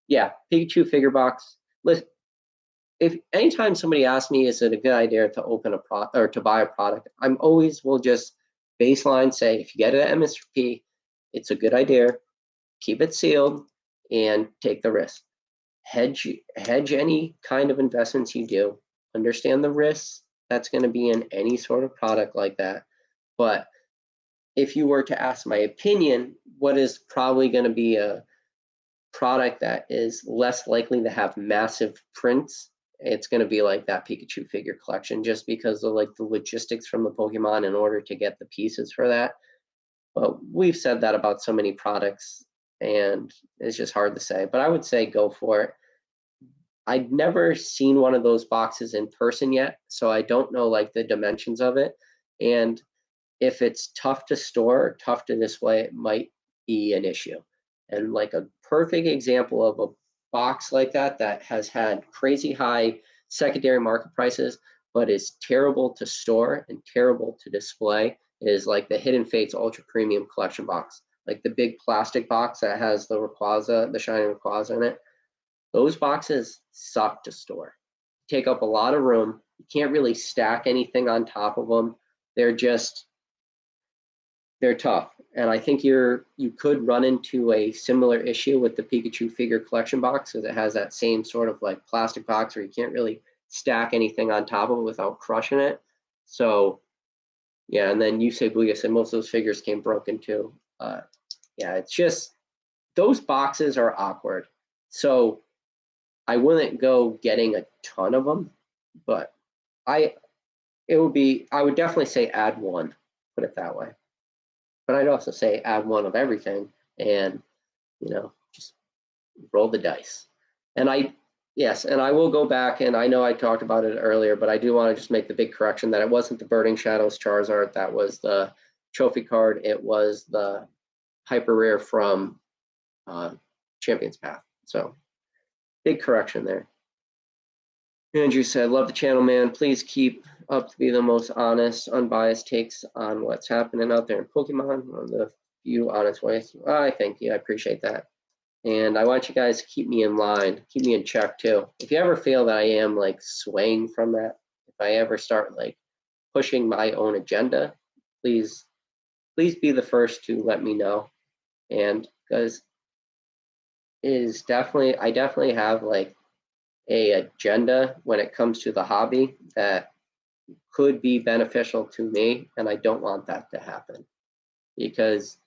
A: Yeah, Pikachu figure box. Listen, if anytime somebody asks me, is it a good idea to open a product or to buy a product, I'm always will just baseline say, if you get it at MSRP, it's a good idea. Keep it sealed and take the risk. Hedge any kind of investments you do. Understand the risks that's going to be in any sort of product like that. But if you were to ask my opinion, what is probably going to be a product that is less likely to have massive prints, it's going to be like that Pikachu figure collection, just because of like the logistics from the Pokemon in order to get the pieces for that. But we've said that about so many products, and it's just hard to say. But I would say go for it. I'd never seen one of those boxes in person yet, so I don't know like the dimensions of it. And if it's tough to store, tough to display, it might be an issue. And like a perfect example of a box like that that has had crazy high secondary market prices, but is terrible to store and terrible to display is like the Hidden Fates Ultra Premium Collection box. Like the big plastic box that has the Rayquaza, the shiny Rayquaza in it. Those boxes suck to store. Take up a lot of room. You can't really stack anything on top of them. They're tough. And I think you could run into a similar issue with the Pikachu figure collection box, because it has that same sort of like plastic box where you can't really stack anything on top of it without crushing it. So yeah, and then Yusei Booyah said most of those figures came broken too. Yeah, it's just those boxes are awkward. So I wouldn't go getting a ton of them, but I would definitely say add one, put it that way. But I'd also say add one of everything and, just roll the dice. And yes, and I will go back, and I know I talked about it earlier, but I do want to just make the big correction that it wasn't the Burning Shadows Charizard that was the trophy card. It was the hyper rare from Champion's Path. So big correction there. Andrew said, love the channel, man. Please keep up to be the most honest, unbiased takes on what's happening out there in Pokemon. One of the few honest ways. I thank you. I appreciate that. And I want you guys to keep me in line, keep me in check too. If you ever feel that I am like swaying from that, if I ever start like pushing my own agenda, please be the first to let me know. And because I definitely have like a agenda when it comes to the hobby that could be beneficial to me, and I don't want that to happen, because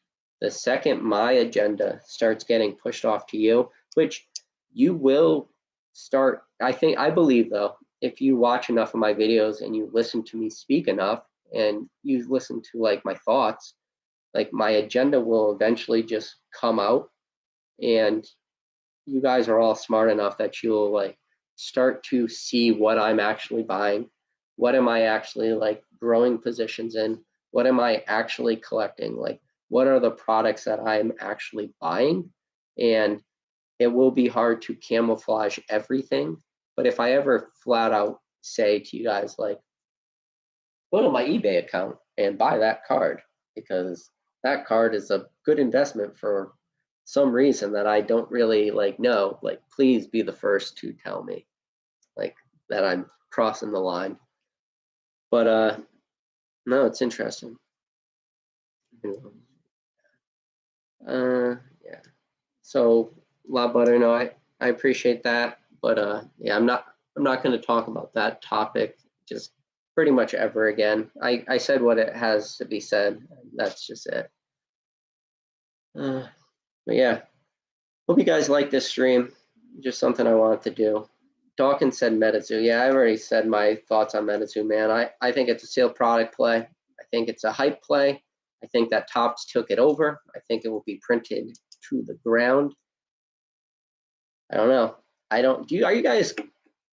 A: the second my agenda starts getting pushed off to you, which you will start, I believe though, if you watch enough of my videos and you listen to me speak enough and you listen to like my thoughts, like my agenda will eventually just come out, and you guys are all smart enough that you'll like start to see what I'm actually buying, what am I actually like growing positions in, what am I actually collecting, like what are the products that I'm actually buying. And it will be hard to camouflage everything, but if I ever flat out say to you guys like, go to my eBay account and buy that card, because that card is a good investment for some reason that I don't really like know, like please be the first to tell me like that I'm crossing the line. But no, it's interesting. Yeah. So La Butter, no, I appreciate that, but yeah, I'm not going to talk about that topic just pretty much ever again. I said what it has to be said. That's just it. But yeah, hope you guys like this stream. Just something I wanted to do. Dawkins said Metazoo. Yeah, I already said my thoughts on Metazoo, man. I think it's a sealed product play. I think it's a hype play. I think that Topps took it over. I think it will be printed to the ground. I don't know. Are you guys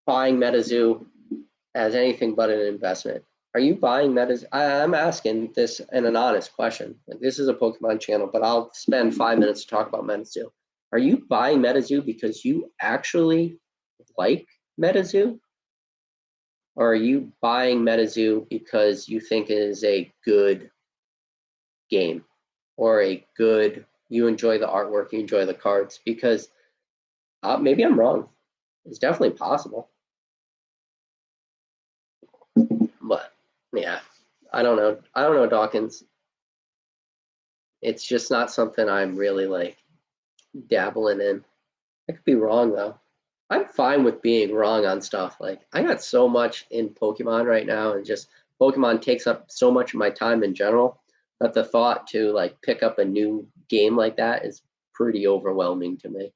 A: buying Metazoo as anything but an investment? Are you buying Metazoo? I'm asking this in an honest question. Like, this is a Pokemon channel, but I'll spend 5 minutes to talk about Metazoo. Are you buying Metazoo because you actually like Metazoo? Or are you buying Metazoo because you think it is a good game, or you enjoy the artwork, you enjoy the cards? Because maybe I'm wrong. It's definitely possible. But yeah, I don't know, Dawkins. It's just not something I'm really like dabbling in. I could be wrong though. I'm fine with being wrong on stuff. Like, I got so much in Pokemon right now, and just Pokemon takes up so much of my time in general, that the thought to like pick up a new game like that is pretty overwhelming to me.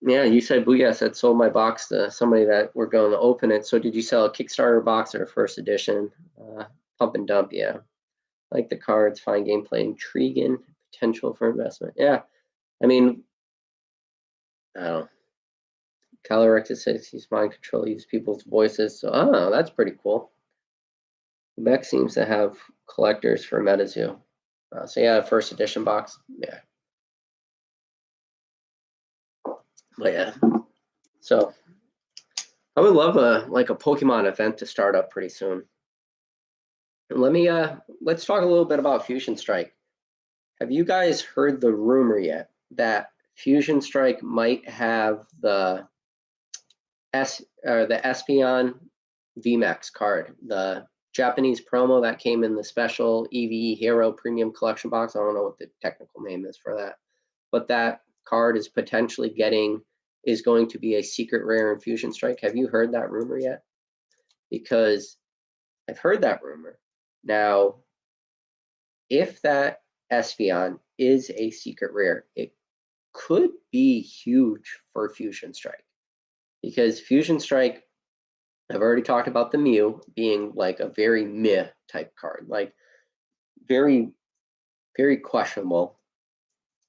A: Yeah, you said Booyah said sold my box to somebody that we're going to open it. So did you sell a Kickstarter box or a first edition? Pump and dump, yeah. Like the cards, fine gameplay, intriguing, potential for investment. Yeah, I mean, Oh, Calyrectus says he's mind control, use people's voices. So, oh, that's pretty cool. Beck seems to have collectors for MetaZoo. So yeah, first edition box. Yeah. But yeah. So I would love a Pokemon event to start up pretty soon. Let me let's talk a little bit about Fusion Strike. Have you guys heard the rumor yet that Fusion Strike might have the Espeon VMAX card, the Japanese promo that came in the special EVE Hero Premium Collection box? I don't know what the technical name is for that, but that card is potentially is going to be a secret rare in Fusion Strike. Have you heard that rumor yet? Because I've heard that rumor. Now, if that Espeon is a secret rare, it could be huge for Fusion Strike, because Fusion Strike, I've already talked about the Mew being like a very meh type card, like very, very questionable.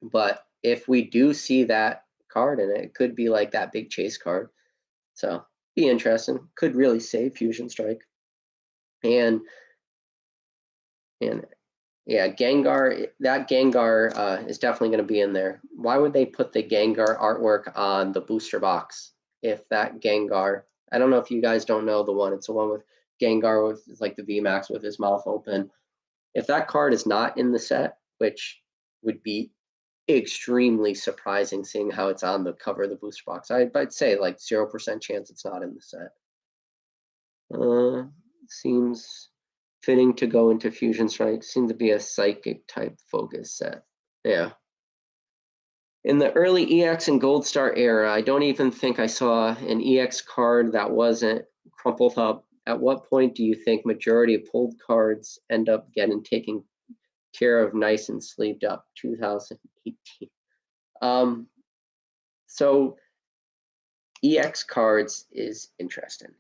A: But if we do see that card in it, it could be like that big chase card. So be interesting. Could really save Fusion Strike. And yeah, Gengar, that Gengar is definitely going to be in there. Why would they put the Gengar artwork on the booster box if that Gengar, I don't know if you guys don't know the one, it's the one with Gengar with like the VMAX with his mouth open. If that card is not in the set, which would be extremely surprising seeing how it's on the cover of the booster box, I'd say like 0% chance it's not in the set. Seems fitting to go into Fusion Strike. Seems to be a psychic type focus set. Yeah. In the early EX and Gold Star era, I don't even think I saw an EX card that wasn't crumpled up. At what point do you think majority of pulled cards end up getting taken care of nice and sleeved up? 2018. So EX cards is interesting.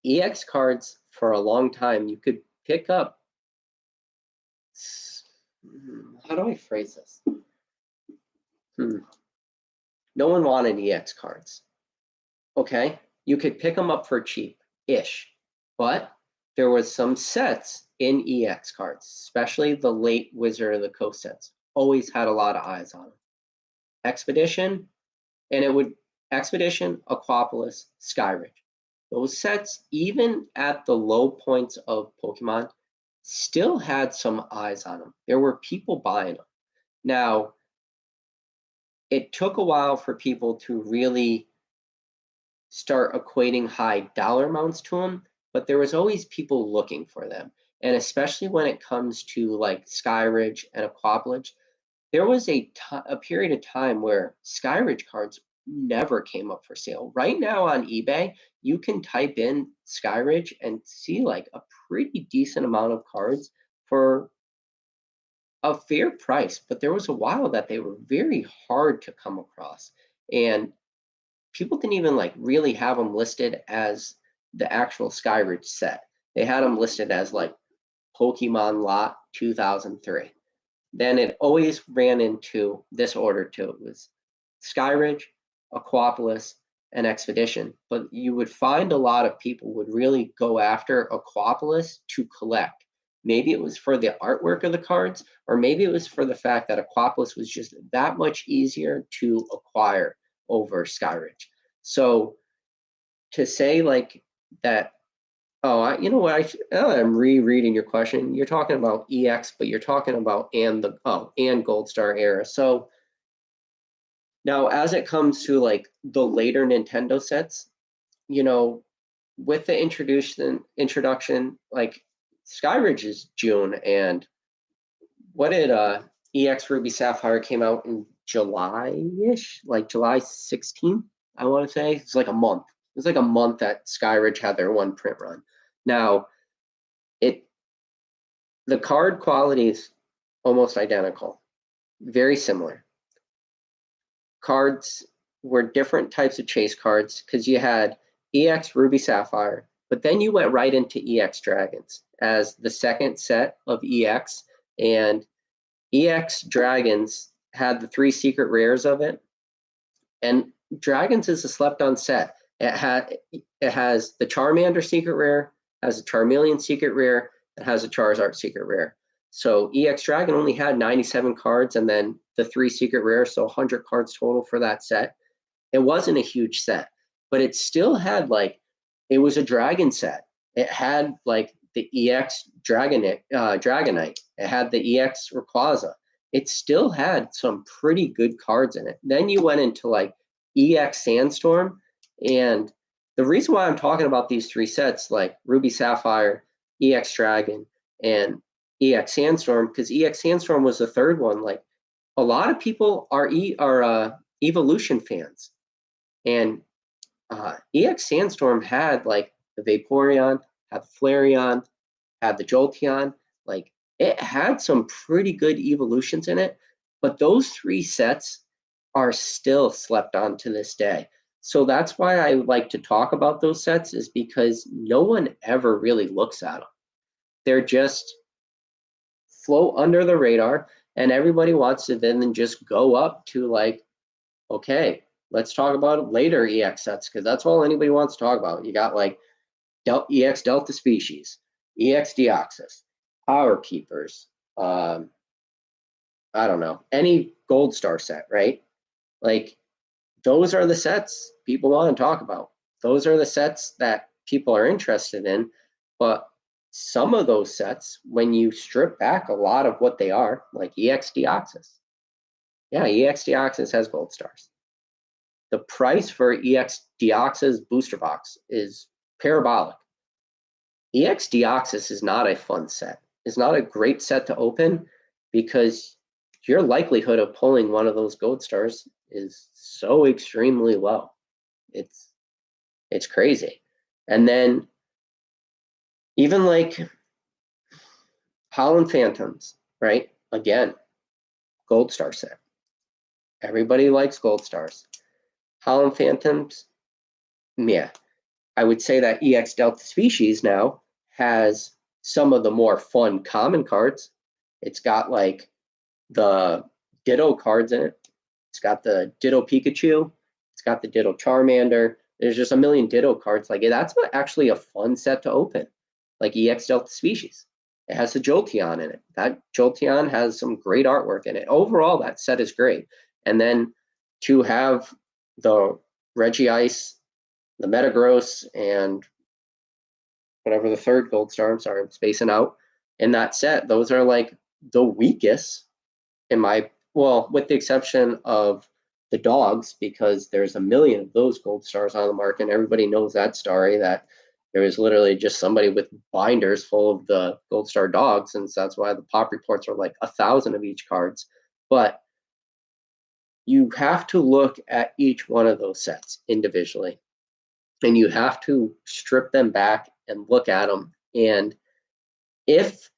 A: EX cards for a long time, you could pick up, how do I phrase this? No one wanted EX cards. Okay, you could pick them up for cheap-ish, but there was some sets in EX cards, especially the late Wizard of the Coast sets, always had a lot of eyes on them. Expedition, Aquapolis, Skyridge. Those sets, even at the low points of Pokemon, still had some eyes on them. There were people buying them. Now, it took a while for people to really start equating high dollar amounts to them, but there was always people looking for them. And especially when it comes to like Skyridge and Aquapolis, there was a period of time where Skyridge cards never came up for sale. Right now on eBay, you can type in Skyridge and see like a pretty decent amount of cards for a fair price, but there was a while that they were very hard to come across. And people didn't even like really have them listed as the actual Skyridge set. They had them listed as like Pokemon Lot 2003. Then it always ran into this order too. It was Skyridge, Aquapolis, and Expedition. But you would find a lot of people would really go after Aquapolis to collect. Maybe it was for the artwork of the cards, or maybe it was for the fact that Aquapolis was just that much easier to acquire over Skyridge. So to say like that, you know what? I'm rereading your question. You're talking about EX, but you're talking about and Gold Star era. So now, as it comes to like the later Nintendo sets, you know, with the introduction, like Skyridge is June, and what did EX Ruby Sapphire came out in July-ish, like July 16th, I want to say. It's like a month. It was like a month that Skyridge had their one print run. Now, the card quality is almost identical, very similar. Cards were different types of chase cards because you had EX Ruby Sapphire, but then you went right into EX Dragons as the second set of EX, and EX Dragons had the 3 secret rares of it. And Dragons is a slept on set. It has the Charmander secret rare, has a Charmeleon secret rare, it has a Charizard secret rare. So EX Dragon only had 97 cards and then the 3 secret rares, so 100 cards total for that set. It wasn't a huge set, but it still had like, it was a dragon set. It had like the EX Dragonite. It had the EX Rayquaza. It still had some pretty good cards in it. Then you went into like EX Sandstorm, and the reason why I'm talking about these 3 sets, like Ruby Sapphire, EX Dragon, and EX Sandstorm, because EX Sandstorm was the third one. Like a lot of people are Evolution fans, and EX Sandstorm had like the Vaporeon, had the Flareon, had the Jolteon. Like it had some pretty good evolutions in it, but those 3 sets are still slept on to this day. So that's why I like to talk about those sets, is because no one ever really looks at them. They're just float under the radar, and everybody wants to then just go up to like, okay, let's talk about later EX sets, because that's all anybody wants to talk about. You got like EX Delta Species, EX Deoxys, Power Keepers, I don't know, any Gold Star set, right? Like those are the sets people want to talk about. Those are the sets that people are interested in. But some of those sets, when you strip back a lot of what they are, like EX Deoxys, yeah, EX Deoxys has Gold Stars. The price for EX Deoxys booster box is parabolic. EX Deoxys is not a fun set. It's not a great set to open because your likelihood of pulling one of those Gold Stars is so extremely low. It's crazy. And then even like Howlin' Phantoms, right? Again, Gold Star set. Everybody likes Gold Stars. Howlin' Phantoms, yeah. I would say that EX Delta Species now has some of the more fun common cards. It's got like the Ditto cards in it. It's got the Ditto Pikachu. It's got the Ditto Charmander. There's just a million Ditto cards. Like that's actually a fun set to open, like EX Delta Species. It has the Jolteon in it. That Jolteon has some great artwork in it. Overall, that set is great. And then to have the Regice, the Metagross, and whatever the third Gold Star, I'm sorry, I'm spacing out, in that set, those are like the weakest in my, well, with the exception of the dogs, because there's a million of those Gold Stars on the market, and everybody knows that story, that there was literally just somebody with binders full of the Gold Star dogs, and so that's why the pop reports are like 1,000 of each cards. But you have to look at each one of those sets individually, and you have to strip them back and look at them. And if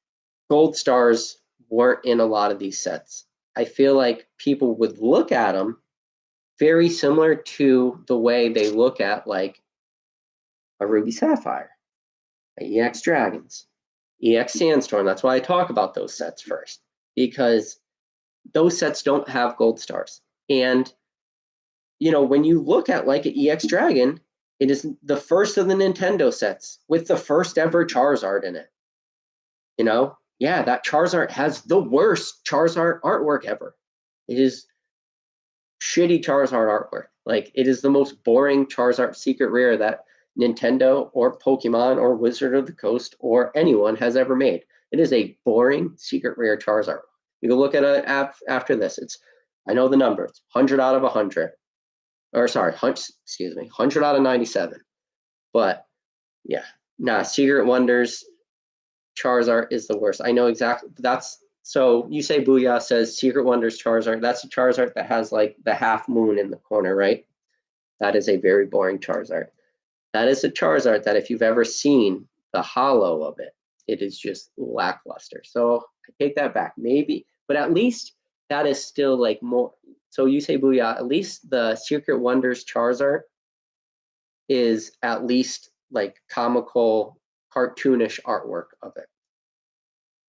A: Gold Stars weren't in a lot of these sets, I feel like people would look at them very similar to the way they look at like a Ruby Sapphire, EX Dragons, EX Sandstorm. That's why I talk about those sets first, because those sets don't have Gold Stars. And, you know, when you look at like an EX Dragon, it is the first of the Nintendo sets with the first ever Charizard in it. You know, yeah, that Charizard has the worst Charizard artwork ever. It is shitty Charizard artwork. Like, it is the most boring Charizard secret rare that Nintendo or Pokemon or Wizard of the Coast or anyone has ever made. It is a boring secret rare Charizard. You can look at it after this. It's, I know the number. It's 100 out of 100. Or sorry, excuse me, 100 out of 97. But yeah, nah, Secret Wonders Charizard is the worst. I know exactly. That's so you say Booyah says Secret Wonders Charizard. That's a Charizard that has like the half moon in the corner, right? That is a very boring Charizard. That is a Charizard that if you've ever seen the holo of it, it is just lackluster. So I take that back. Maybe, but at least that is still like more. So you say Booyah, at least the Secret Wonders Charizard is at least like comical, cartoonish artwork of it.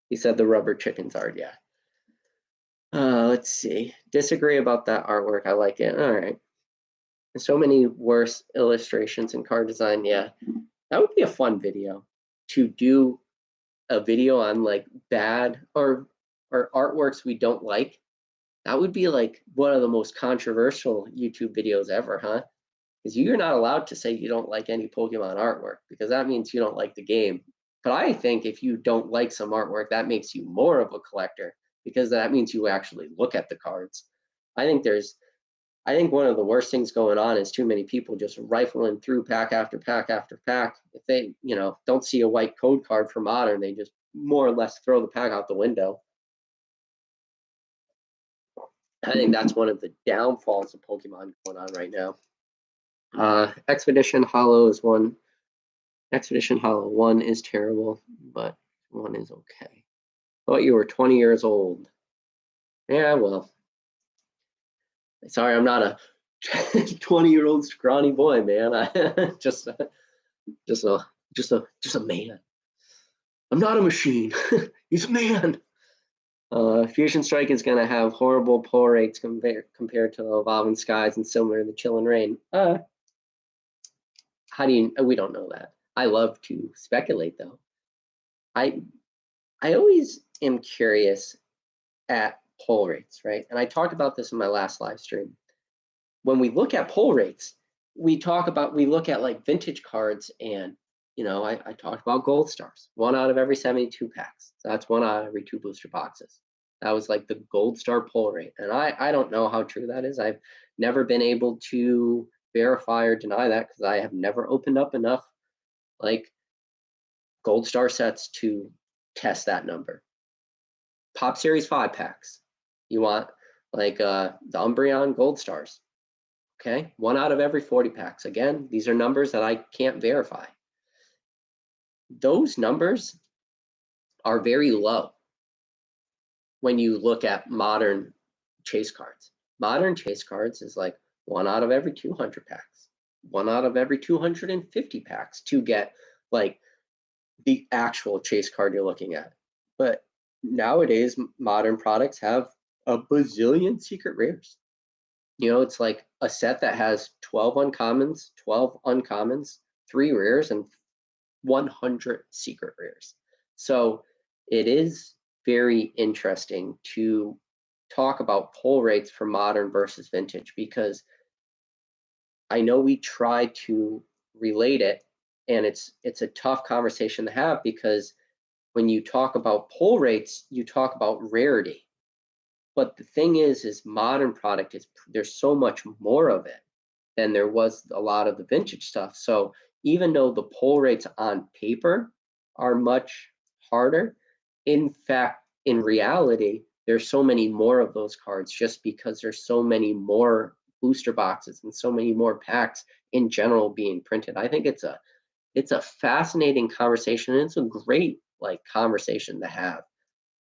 A: He said the rubber chickens are, yeah. Let's see. Disagree about that artwork. I like it. All right. So many worse illustrations in card design. Yeah, that would be a fun video to do, a video on like bad or artworks we don't like. That would be like one of the most controversial YouTube videos ever, huh? Because you're not allowed to say you don't like any Pokemon artwork, because that means you don't like the game. But I think if you don't like some artwork, that makes you more of a collector, because that means you actually look at the cards. I think one of the worst things going on is too many people just rifling through pack after pack after pack. If they, don't see a white code card for Modern, they just more or less throw the pack out the window. I think that's one of the downfalls of Pokemon going on right now. Expedition Hollow is one. Expedition Hollow 1 is terrible, but 1 is okay. Thought you were 20 years old. Yeah, well, sorry, I'm not a 20-year-old scrawny boy, man. I just a man. I'm not a machine. He's a man. Fusion Strike is going to have horrible pull rates compared to Evolving Skies and similar to the Chilling Reign. We don't know that. I love to speculate, though. I always am curious at pull rates, right? And I talked about this in my last live stream. When we look at pull rates, we look at like vintage cards, and I talked about gold stars, 1 out of every 72 packs. So that's 1 out of every 2 booster boxes. That was like the gold star pull rate. And I don't know how true that is. I've never been able to verify or deny that, because I have never opened up enough like gold star sets to test that number. Pop Series 5 packs. You want like the Umbreon Gold Stars. Okay, 1 out of every 40 packs. Again, these are numbers that I can't verify. Those numbers are very low when you look at modern chase cards. Modern chase cards is like 1 out of every 200 packs, 1 out of every 250 packs to get like the actual chase card you're looking at. But nowadays, modern products have a bazillion secret rares. It's like a set that has 12 uncommons, 12 uncommons, 3 rares, and 100 secret rares. So it is very interesting to talk about pull rates for modern versus vintage, because I know we try to relate it, and it's a tough conversation to have, because when you talk about pull rates, you talk about rarity. But the thing is modern product there's so much more of it than there was a lot of the vintage stuff. So even though the pull rates on paper are much harder, in fact, in reality, there's so many more of those cards, just because there's so many more booster boxes and so many more packs in general being printed. I think it's a fascinating conversation, and it's a great conversation to have.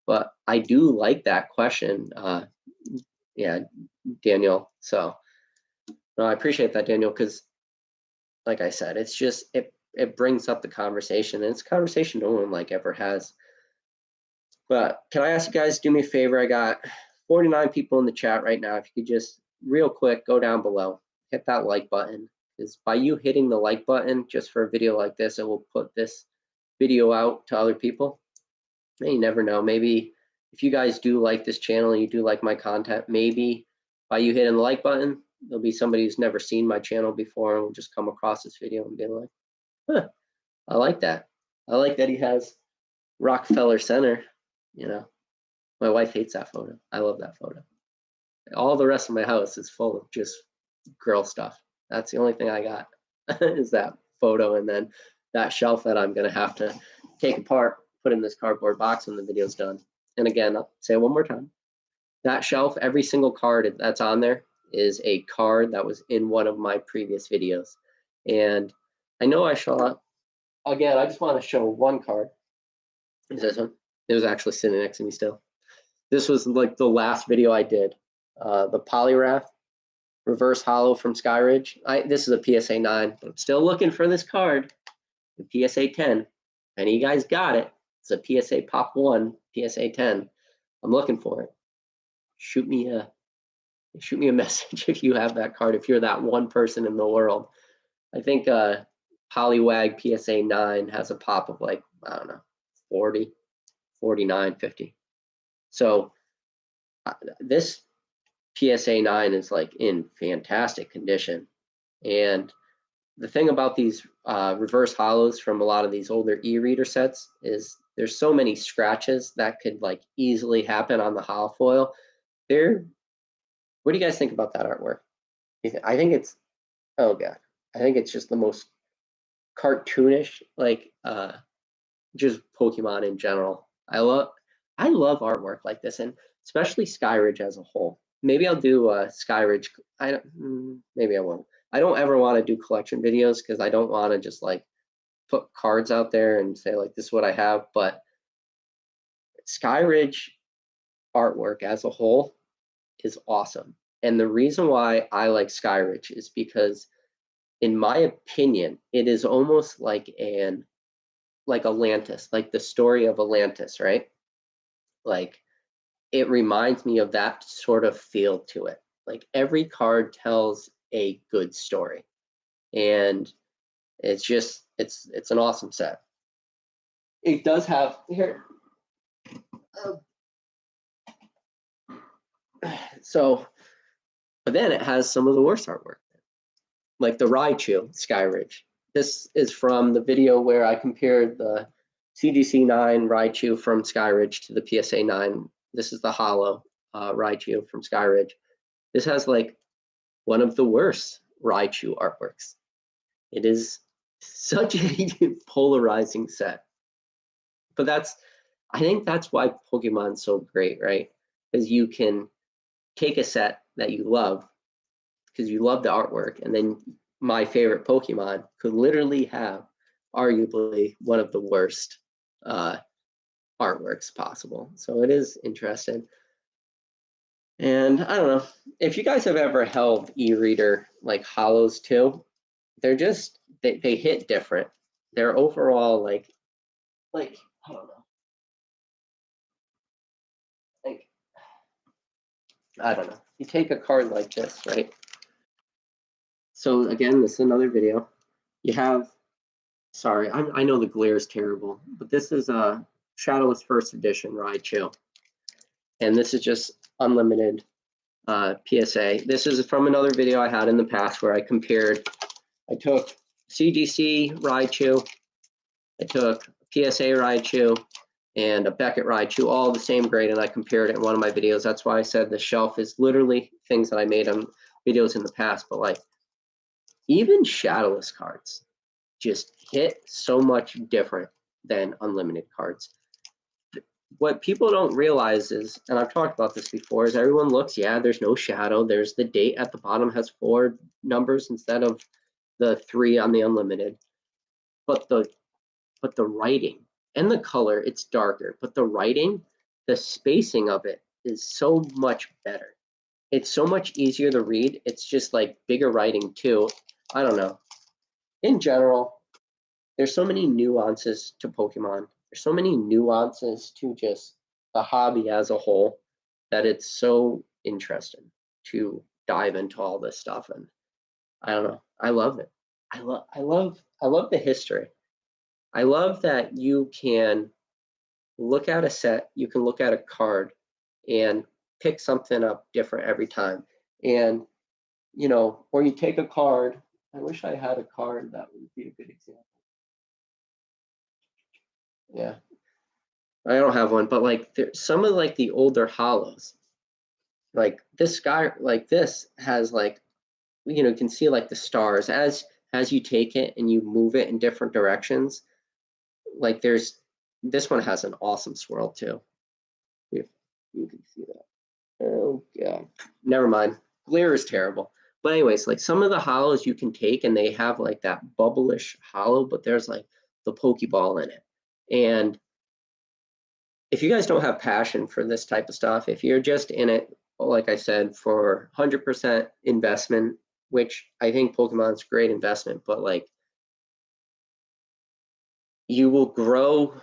A: But I do like that question. Yeah, Daniel. So no, I appreciate that, Daniel, because like I said, it's just it brings up the conversation, and it's a conversation no one ever has. But can I ask you guys to do me a favor? I got 49 people in the chat right now. If you could just real quick go down below, hit that like button, because by you hitting the like button just for a video like this, it will put this video out to other people. And you never know, maybe if you guys do like this channel and you do like my content, maybe by you hitting the like button, there'll be somebody who's never seen my channel before and will just come across this video and be like, huh, I like that. I like that he has Rockefeller Center. My wife hates that photo. I love that photo. All the rest of my house is full of just girl stuff. That's the only thing I got is that photo, and then that shelf that I'm going to have to take apart, put in this cardboard box when the video's done. And again, I'll say it one more time. That shelf, every single card that's on there is a card that was in one of my previous videos. And I know I saw, again, I just want to show one card. Is this one? It was actually sitting next to me still. This was like the last video I did. The Poliwrath Reverse Hollow from Skyridge. This is a PSA 9, but I'm still looking for this card, the PSA 10. And you guys got it. It's a PSA Pop 1, PSA 10. I'm looking for it. Shoot me a shoot me a message if you have that card, if you're that one person in the world. I think Poliwag PSA 9 has a pop of like, I don't know, 40, 49, 50. So this PSA 9 is like in fantastic condition. And the thing about these reverse hollows from a lot of these older e-reader sets is there's so many scratches that could like easily happen on the hollow foil. What do you guys think about that artwork? I think it's, oh god, I think it's just the most cartoonish, like just Pokemon in general. I love artwork like this, and especially Skyridge as a whole. Maybe I'll do Skyridge. Maybe I won't. I don't ever want to do collection videos because I don't want to just like put cards out there and say like this is what I have. But Skyridge artwork as a whole is awesome. And the reason why I like Skyridge is because, in my opinion, it is almost like Atlantis, like the story of Atlantis, right? Like it reminds me of that sort of feel to it. Like every card tells a good story, and it's just it's an awesome set. It does have here. So, but then it has some of the worst artwork, like the Raichu Skyridge. This is from the video where I compared the CGC 9 Raichu from Skyridge to the PSA 9. This is the hollow Raichu from Skyridge. This has like one of the worst Raichu artworks. It is such a polarizing set. But I think that's why Pokemon's so great, right? Because you can take a set that you love, because you love the artwork, and then my favorite Pokemon could literally have arguably one of the worst artworks possible. So it is interesting. And I don't know if you guys have ever held e-reader like hollows too. They're just they hit different. They're overall like I don't know. Like I don't know. You take a card like this, right? So again, this is another video. You have, sorry, I know the glare is terrible, but this is a Shadowless First Edition Raichu. And this is just unlimited PSA. This is from another video I had in the past where I took CGC Raichu, I took PSA Raichu, and a Beckett Raichu, all the same grade, and I compared it in one of my videos. That's why I said the shelf is literally things that I made on videos in the past, but like even Shadowless cards just hit so much different than unlimited cards. What people don't realize is, and I've talked about this before, is everyone looks, yeah, there's no shadow. There's the date at the bottom has 4 numbers instead of the 3 on the unlimited. But the writing and the color, it's darker. But the writing, the spacing of it is so much better. It's so much easier to read. It's just like bigger writing too. I don't know. In general, there's so many nuances to Pokemon. There's so many nuances to just the hobby as a whole that it's so interesting to dive into all this stuff. And I don't know. I love it. I love the history. I love that you can look at a set, you can look at a card and pick something up different every time. And or you take a card. I wish I had a card that would be a good example. Yeah, I don't have one, but like some of like the older hollows, like this guy, like this has like, you can see like the stars as you take it and you move it in different directions. Like this one has an awesome swirl too. If you can see that. Oh god, never mind. Glare is terrible. But anyways, like some of the hollows you can take and they have like that bubblish hollow, but there's like the Pokeball in it. And if you guys don't have passion for this type of stuff, if you're just in it, like I said, for 100% investment, which I think Pokemon's a great investment, but like you will grow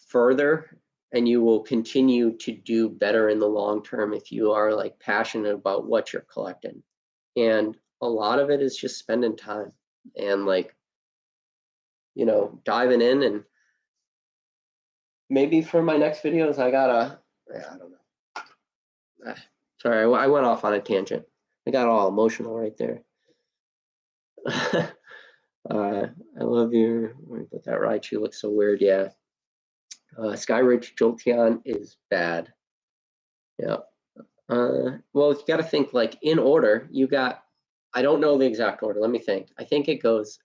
A: further and you will continue to do better in the long term if you are like passionate about what you're collecting. And a lot of it is just spending time and like, you know, diving in. And maybe for my next videos, I don't know. Sorry, I went off on a tangent. I got all emotional right there. I love your, let me put that Raichu looks so weird. Yeah. Skyridge Jolteon is bad. Yeah. Well, you got to think like in order. You got, I don't know the exact order. Let me think. I think it goes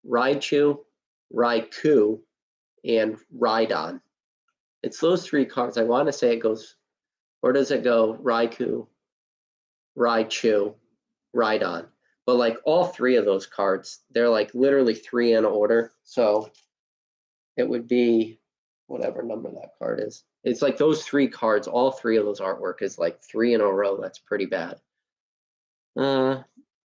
A: Raichu, Raikou, and Rhydon. It's those three cards. I want to say it goes, or does it go Raikou, Raichu, Rhydon? But like all three of those cards, they're like literally three in order. So it would be whatever number that card is. It's like those three cards, all three of those artwork is like three in a row. That's pretty bad.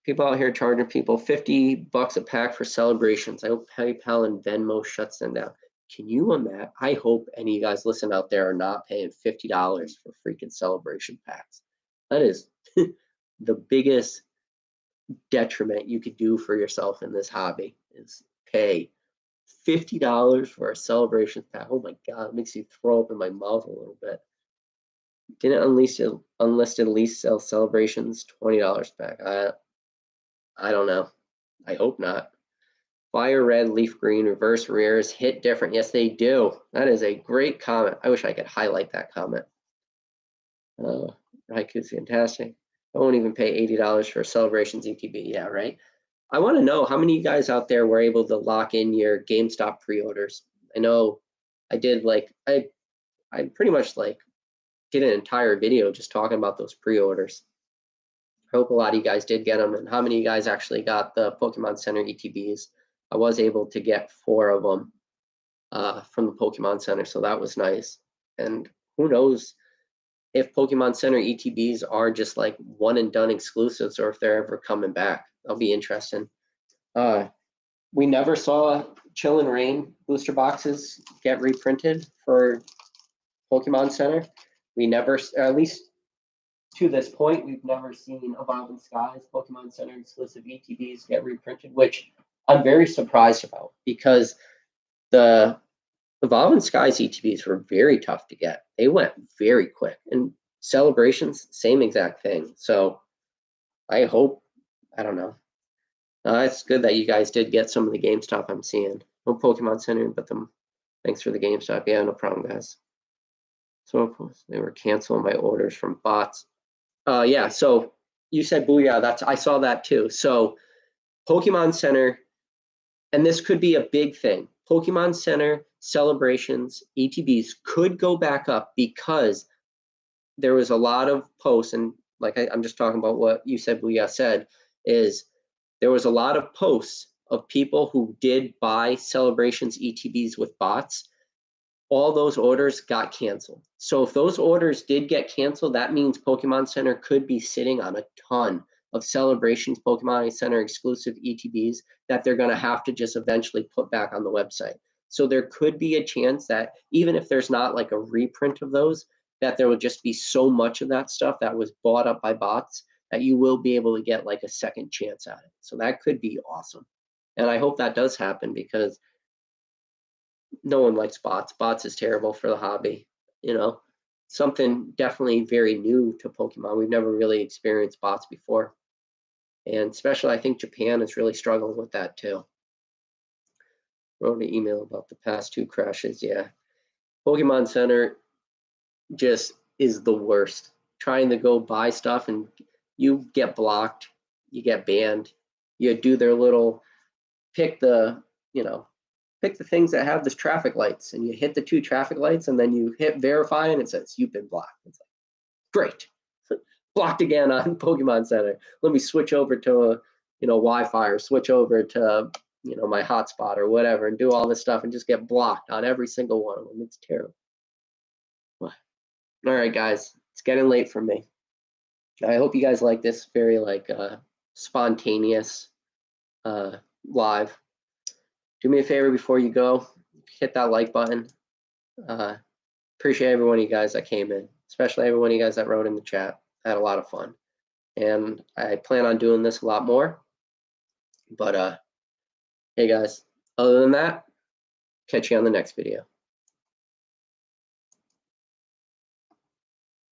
A: People out here charging people $50 a pack for celebrations. I hope PayPal and Venmo shuts them down. Can you imagine? I hope any of you guys listen out there are not paying $50 for freaking celebration packs. That is the biggest detriment you could do for yourself in this hobby is pay $50 for a celebration pack. Oh my God, it makes you throw up in my mouth a little bit. Didn't Unlisted Lease sell celebrations $20 pack? I don't know. I hope not. Fire red, leaf green, reverse rares hit different. Yes, they do. That is a great comment. I wish I could highlight that comment. Raikou's fantastic. I won't even pay $80 for Celebrations ETB. Yeah, right. I want to know how many of you guys out there were able to lock in your GameStop pre-orders. I know I did like I pretty much like did an entire video just talking about those pre-orders. I hope a lot of you guys did get them, and how many of you guys actually got the Pokemon Center ETBs. I was able to get 4 of them from the Pokemon Center, so that was nice. And who knows if Pokemon Center ETBs are just like one and done exclusives or if they're ever coming back. That'll be interesting. We never saw Chill and Rain booster boxes get reprinted for Pokemon Center. We never, or at least to this point, we've never seen Evolving Skies Pokemon Center exclusive ETBs get reprinted, which I'm very surprised about because the Evolving Skies ETBs were very tough to get. They went very quick. And Celebrations, same exact thing. So I hope, I don't know. It's good that you guys did get some of the GameStop I'm seeing. No Pokemon Center, but thanks for the GameStop. Yeah, no problem, guys. So they were canceling my orders from bots. Yeah, so you said Booyah. I saw that too. So Pokemon Center, and this could be a big thing. Pokemon Center Celebrations ETBs could go back up because there was a lot of posts, and like I'm just talking about what you said, Booyah said, is there was a lot of posts of people who did buy Celebrations ETBs with bots. All those orders got canceled. So if those orders did get canceled, that means Pokemon Center could be sitting on a ton of Celebrations Pokemon Center exclusive ETBs that they're going to have to just eventually put back on the website. So there could be a chance that even if there's not like a reprint of those, that there will just be so much of that stuff that was bought up by bots that you will be able to get like a second chance at it. So that could be awesome. And I hope that does happen because no one likes bots. Bots is terrible for the hobby. You know, something definitely very new to Pokemon. We've never really experienced bots before. And especially, I think Japan is really struggling with that too. Wrote an email about the past 2 crashes. Yeah. Pokemon Center just is the worst. Trying to go buy stuff and you get blocked, you get banned. You do their little pick the things that have the traffic lights, and you hit the 2 traffic lights, and then you hit verify, and it says you've been blocked. It's like, great, blocked again on Pokemon Center. Let me switch over to Wi-Fi or switch over to my hotspot or whatever, and do all this stuff, and just get blocked on every single one of them. It's terrible. All right, guys, it's getting late for me. I hope you guys like this very spontaneous live. Do me a favor before you go, hit that like button. appreciate every one of you guys that came in, especially every one of you guys that wrote in the chat. I had a lot of fun. And I plan on doing this a lot more. But hey guys, other than that, catch you on the next video.